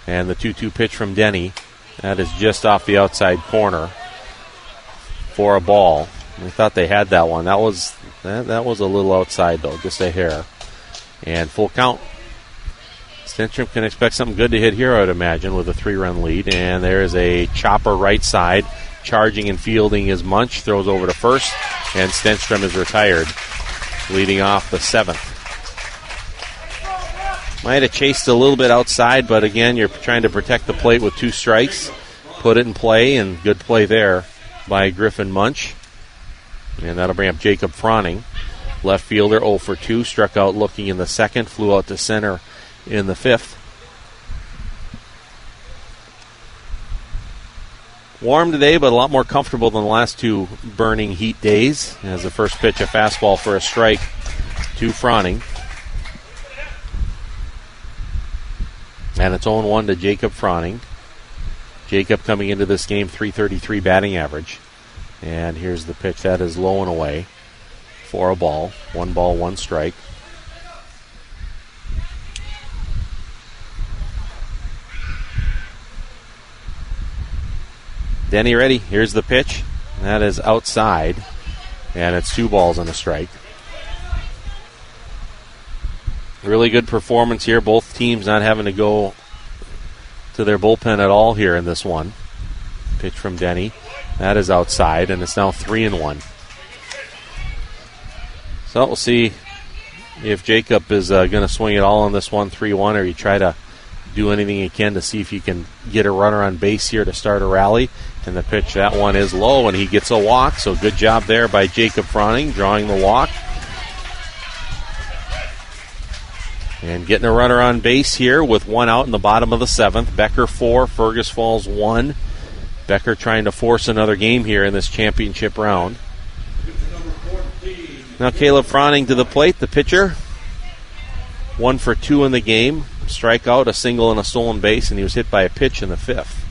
And the 2-2 pitch from Denny. That is just off the outside corner for a ball. We thought they had that one. That was a little outside, though, just a hair. And full count. Stenstrom can expect something good to hit here, I would imagine, with a 3-run lead. And there is a chopper right side. Charging and fielding is Munch. Throws over to first. And Stenstrom is retired, leading off the 7th. Might have chased a little bit outside, but again, you're trying to protect the plate with 2 strikes. Put it in play, and good play there by Griffin Munch. And that'll bring up Jacob Froning. Left fielder 0 for 2. Struck out looking in the 2nd. Flew out to center in the 5th. Warm today, but a lot more comfortable than the last 2 burning heat days. As the first pitch, a fastball for a strike to Froning. And it's 0-1 to Jacob Froning. Jacob coming into this game, .333 batting average. And here's the pitch. That is low and away for a ball. 1 ball, 1 strike. Denny ready. Here's the pitch. That is outside. And it's 2 balls and a strike. Really good performance here. Both teams not having to go to their bullpen at all here in this one. Pitch from Denny. That is outside, and it's now 3-1. So we'll see if Jacob is going to swing it all on this one, 3-1, or you try to do anything you can to see if you can get a runner on base here to start a rally. And the pitch, that one is low, and he gets a walk. So good job there by Jacob Froning, drawing the walk. And getting a runner on base here with 1 out in the bottom of the 7th. Becker 4, Fergus Falls 1. Becker trying to force another game here in this championship round. Now Caleb Froning to the plate, the pitcher. 1 for 2 in the game. Strikeout, a single and a stolen base, and he was hit by a pitch in the 5th.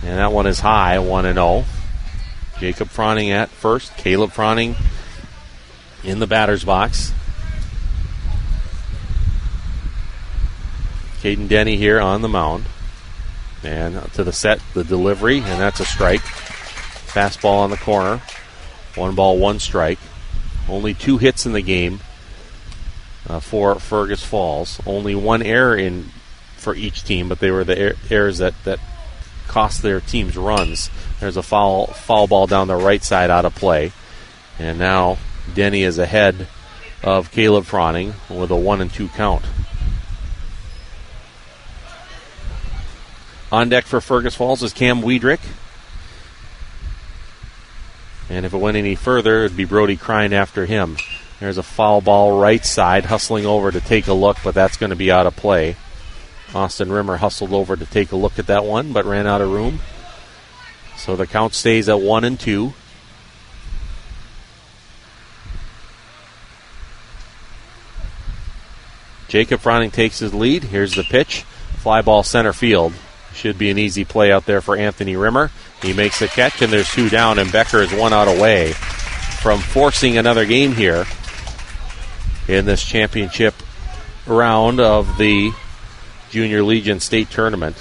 And that one is high, 1-0. Jacob Froning at first. Caleb Froning in the batter's box. Caden Denny here on the mound. And to the set, the delivery, and that's a strike. Fastball on the corner. 1 ball, 1 strike. Only 2 hits in the game for Fergus Falls. Only 1 error in for each team, but they were the errors that cost their teams runs. There's a foul ball down the right side out of play. And now Denny is ahead of Caleb Froning with a 1-2 count. On deck for Fergus Falls is Cam Wiedrick. And if it went any further, it would be Brody Crine after him. There's a foul ball right side, hustling over to take a look, but that's going to be out of play. Austin Rimmer hustled over to take a look at that one, but ran out of room. So the count stays at 1-2. Jacob Froning takes his lead. Here's the pitch. Fly ball center field. Should be an easy play out there for Anthony Rimmer. He makes the catch, and there's 2 down, and Becker is 1 out away from forcing another game here in this championship round of the Junior Legion State Tournament.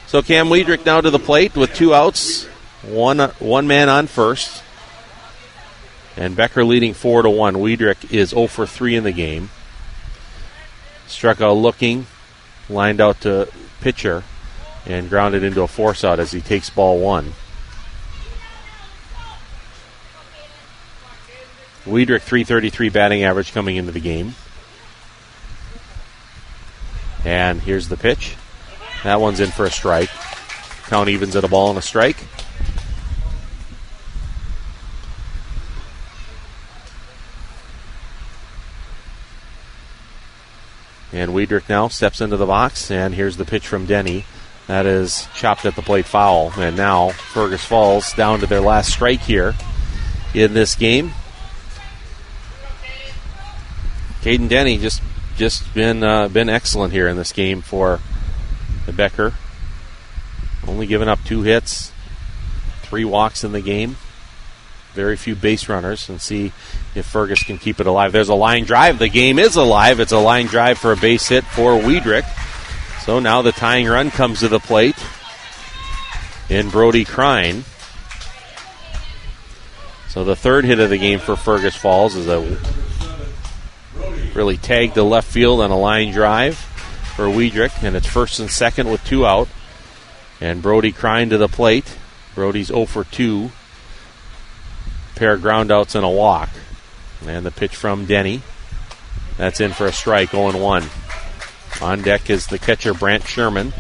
So Cam Wiedrick now to the plate with 2 outs, one man on first, and Becker leading 4-1. Wiedrick is 0 for 3 in the game. Struck out looking, lined out to pitcher, and grounded into a force out as he takes ball 1. Wiedrick, .333 batting average coming into the game. And here's the pitch. That one's in for a strike. Count evens at a ball and a strike. And Wiedrich now steps into the box, and here's the pitch from Denny. That is chopped at the plate foul. And now Fergus Falls down to their last strike here in this game. Caden Denny just been excellent here in this game for the Becker. Only giving up 2 hits, 3 walks in the game. Very few base runners, and see if Fergus can keep it alive. There's a line drive. The game is alive. It's a line drive for a base hit for Wiedrich. So now the tying run comes to the plate in Brody Crine. So the third hit of the game for Fergus Falls is a really tagged to left field on a line drive for Wiedrich, and it's first and second with 2 out. And Brody Crine to the plate. Brody's 0 for 2. Pair of groundouts and a walk. And the pitch from Denny. That's in for a strike, 0-1. On deck is the catcher, Brant Sherman.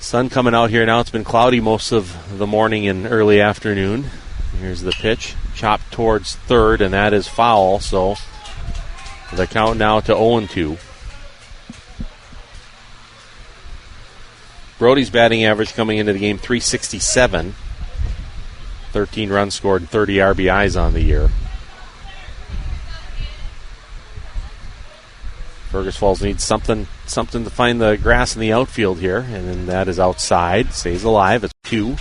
Sun coming out here now. It's been cloudy most of the morning and early afternoon. Here's the pitch. Chopped towards third, and that is foul. So the count now to 0-2. Brody's batting average coming into the game, .367. 13 runs scored, 30 RBIs on the year. Fergus Falls needs something to find the grass in the outfield here, and then that is outside. Stays alive. It's 2.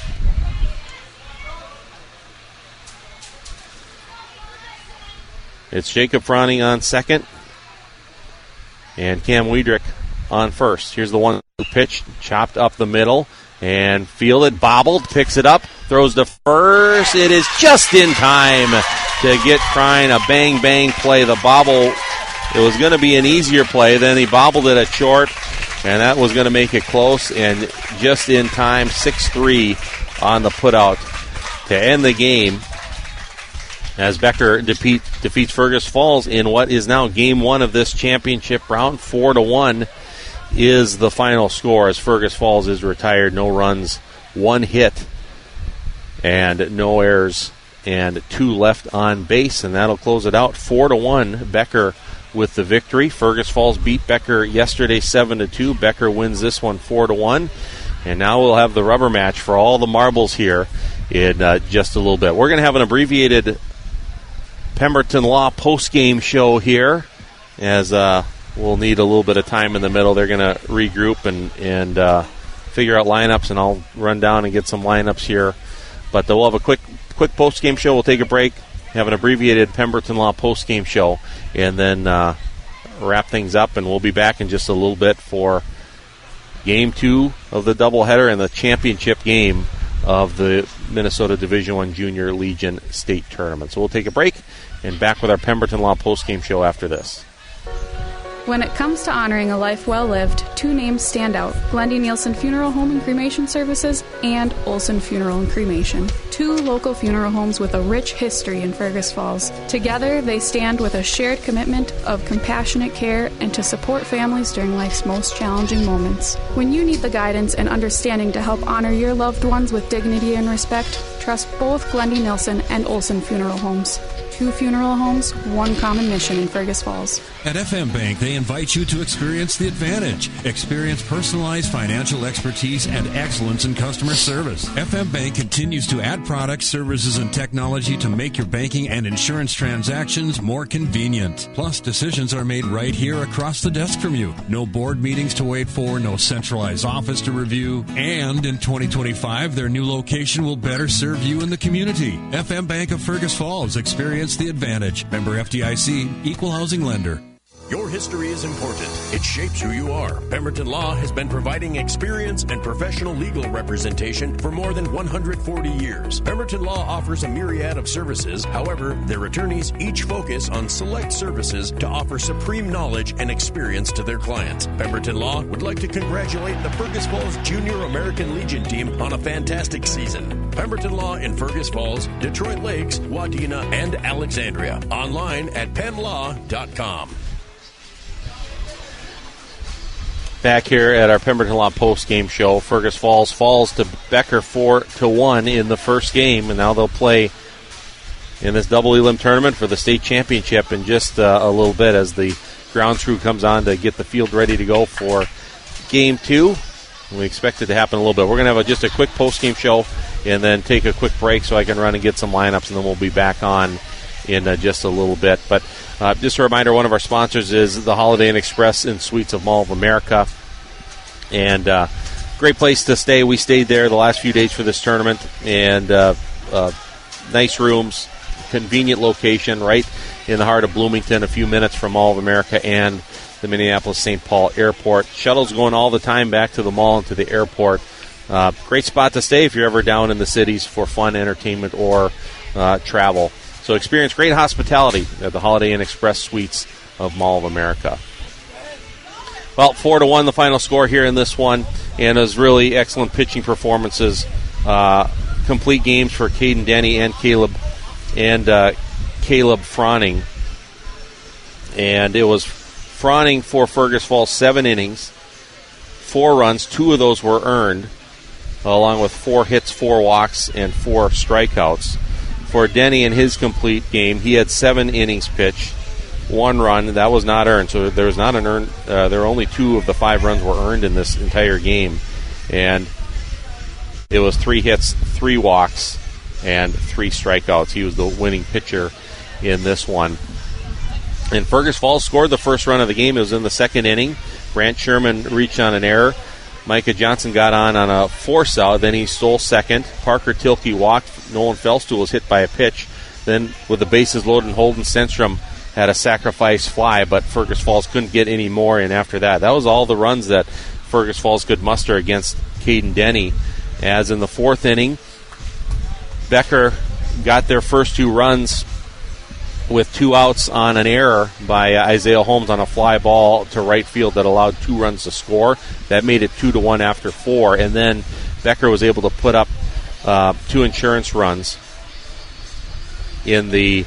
It's Jacob Froning on second, and Cam Wiedrich on first. Here's the 1-2 pitch, chopped up the middle, and fielded, bobbled, picks it up, throws to first. It is just in time to get Crine a bang-bang play. The bobble, it was going to be an easier play, then he bobbled it at short, and that was going to make it close, and just in time, 6-3 on the putout to end the game as Becker defeats Fergus Falls in what is now game 1 of this championship round. 4-1 is the final score as Fergus Falls is retired. No runs, 1 hit, and no errors, and 2 left on base, and that'll close it out. 4-1, Becker with the victory. Fergus Falls beat Becker yesterday 7-2. Becker wins this one 4-1, and now we'll have the rubber match for all the marbles here in just a little bit. We're going to have an abbreviated Pemberton Law post-game show here as we'll need a little bit of time in the middle. They're going to regroup and figure out lineups, and I'll run down and get some lineups here. But we'll have a quick post-game show. We'll take a break, have an abbreviated Pemberton Law post-game show, and then wrap things up, and we'll be back in just a little bit for Game 2 of the doubleheader and the championship game of the Minnesota Division I Junior Legion State Tournament. So we'll take a break and back with our Pemberton Law post-game show after this. When it comes to honoring a life well lived, 2 names stand out: Glendy Nielsen Funeral Home and Cremation Services and Olson Funeral and Cremation. 2 local funeral homes with a rich history in Fergus Falls. Together, they stand with a shared commitment of compassionate care and to support families during life's most challenging moments. When you need the guidance and understanding to help honor your loved ones with dignity and respect, trust both Glendy Nielsen and Olson Funeral Homes. 2 funeral homes, 1 common mission in Fergus Falls. At FM Bank, they invite you to experience the advantage. Experience personalized financial expertise and excellence in customer service. FM Bank continues to add products, services, and technology to make your banking and insurance transactions more convenient. Plus, decisions are made right here across the desk from you. No board meetings to wait for, no centralized office to review. And in 2025, their new location will better serve you in the community. FM Bank of Fergus Falls. Experience the advantage. Member FDIC, equal housing lender. Your history is important. It shapes who you are. Pemberton Law has been providing experience and professional legal representation for more than 140 years. Pemberton Law offers a myriad of services. However, their attorneys each focus on select services to offer supreme knowledge and experience to their clients. Pemberton Law would like to congratulate the Fergus Falls Junior American Legion team on a fantastic season. Pemberton Law in Fergus Falls, Detroit Lakes, Wadena, and Alexandria. Online at penlaw.com. Back here at our Pemberton Law post-game show, Fergus Falls falls to Becker 4-1 in the first game, and now they'll play in this double elim tournament for the state championship in just a little bit as the grounds crew comes on to get the field ready to go for Game 2. We expect it to happen a little bit. We're going to have just a quick post-game show and then take a quick break so I can run and get some lineups, and then we'll be back on in just a little bit. But just a reminder, one of our sponsors is the Holiday Inn Express and Suites of Mall of America. And great place to stay. We stayed there the last few days for this tournament. And nice rooms, convenient location right in the heart of Bloomington, a few minutes from Mall of America and the Minneapolis-St. Paul Airport. Shuttles going all the time back to the mall and to the airport. Great spot to stay if you're ever down in the cities for fun, entertainment, or travel. So experience great hospitality at the Holiday Inn Express Suites of Mall of America. Well, 4-1 the final score here in this one, and it was really excellent pitching performances. Complete games for Caden Denny and Caleb Froning. And it was Froning for Fergus Falls, 7 innings, 4 runs, 2 of those were earned, along with 4 hits, 4 walks, and 4 strikeouts. For Denny in his complete game, he had 7 innings pitched, 1 run. That was not earned, so there was not an earned. There were only 2 of the 5 runs were earned in this entire game, and it was 3 hits, 3 walks, and 3 strikeouts. He was the winning pitcher in this one. And Fergus Falls scored the first run of the game. It was in the second inning. Brant Sherman reached on an error. Micah Johnson got on a force out. Then he stole second. Parker Tilke walked. Nolan Felstool was hit by a pitch. Then with the bases loaded, Holden Stenstrom had a sacrifice fly, but Fergus Falls couldn't get any more in after that. That was all the runs that Fergus Falls could muster against Caden Denny. As in the fourth inning, Becker got their first 2 runs with 2 outs on an error by Isaiah Holmes on a fly ball to right field that allowed 2 runs to score. That made it 2-1 after 4. And then Becker was able to put up 2 insurance runs in the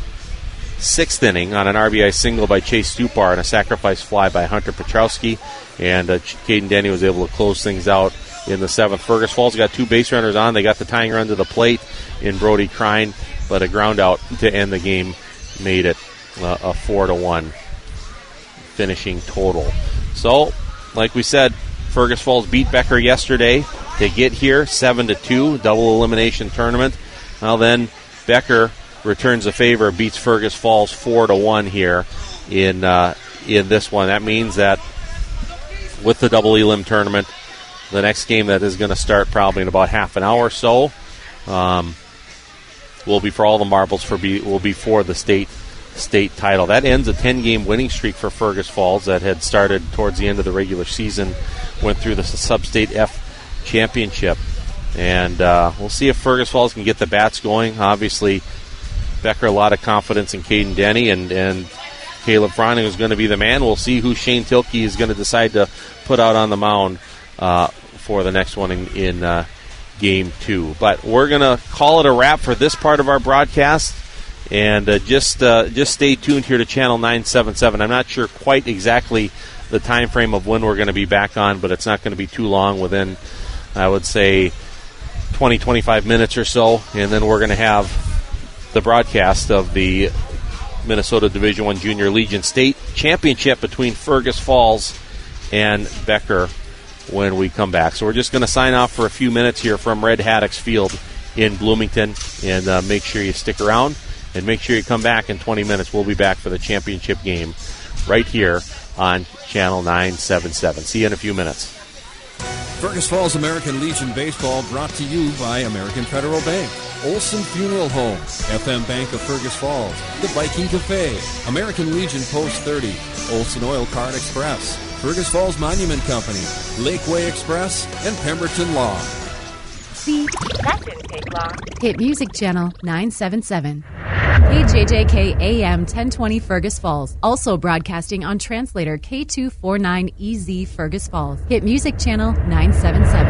6th inning on an RBI single by Chase Stupar and a sacrifice fly by Hunter Petrowski. And Caden Denny was able to close things out in the 7th. Fergus Falls got 2 base runners on. They got the tying run to the plate in Brody Krine, but a ground out to end the game made it a 4-1 finishing total. So, like we said, Fergus Falls beat Becker yesterday to get here, 7-2, double elimination tournament. Well, then Becker returns a favor, beats Fergus Falls 4-1 here in this one. That means that with the double elim tournament, the next game that is going to start probably in about half an hour or so will be for all the marbles will be for the state title. That ends a 10-game winning streak for Fergus Falls that had started towards the end of the regular season, went through the Sub-State F Championship. And we'll see if Fergus Falls can get the bats going. Obviously, Becker, a lot of confidence in Caden Denny, and Caleb Froning is going to be the man. We'll see who Shane Tilke is going to decide to put out on the mound for the next one in Game 2. But we're going to call it a wrap for this part of our broadcast, and just stay tuned here to Channel 977. I'm not sure quite exactly the time frame of when we're going to be back on, but it's not going to be too long, within, I would say, 20-25 minutes or so, and then we're going to have the broadcast of the Minnesota Division I Junior Legion State Championship between Fergus Falls and Becker when we come back. So we're just going to sign off for a few minutes here from Red Haddocks Field in Bloomington, and make sure you stick around and make sure you come back in 20 minutes. We'll be back for the championship game right here on Channel 977. See you in a few minutes. Fergus Falls American Legion Baseball brought to you by American Federal Bank, Olson Funeral Home, FM Bank of Fergus Falls, the Viking Cafe, American Legion Post 30, Olson Oil Card Express, Fergus Falls Monument Company, Lakeway Express, and Pemberton Law. See, that didn't take long. Hit Music Channel 977. KJJK AM 1020 Fergus Falls. Also broadcasting on translator K249EZ Fergus Falls. Hit Music Channel 977.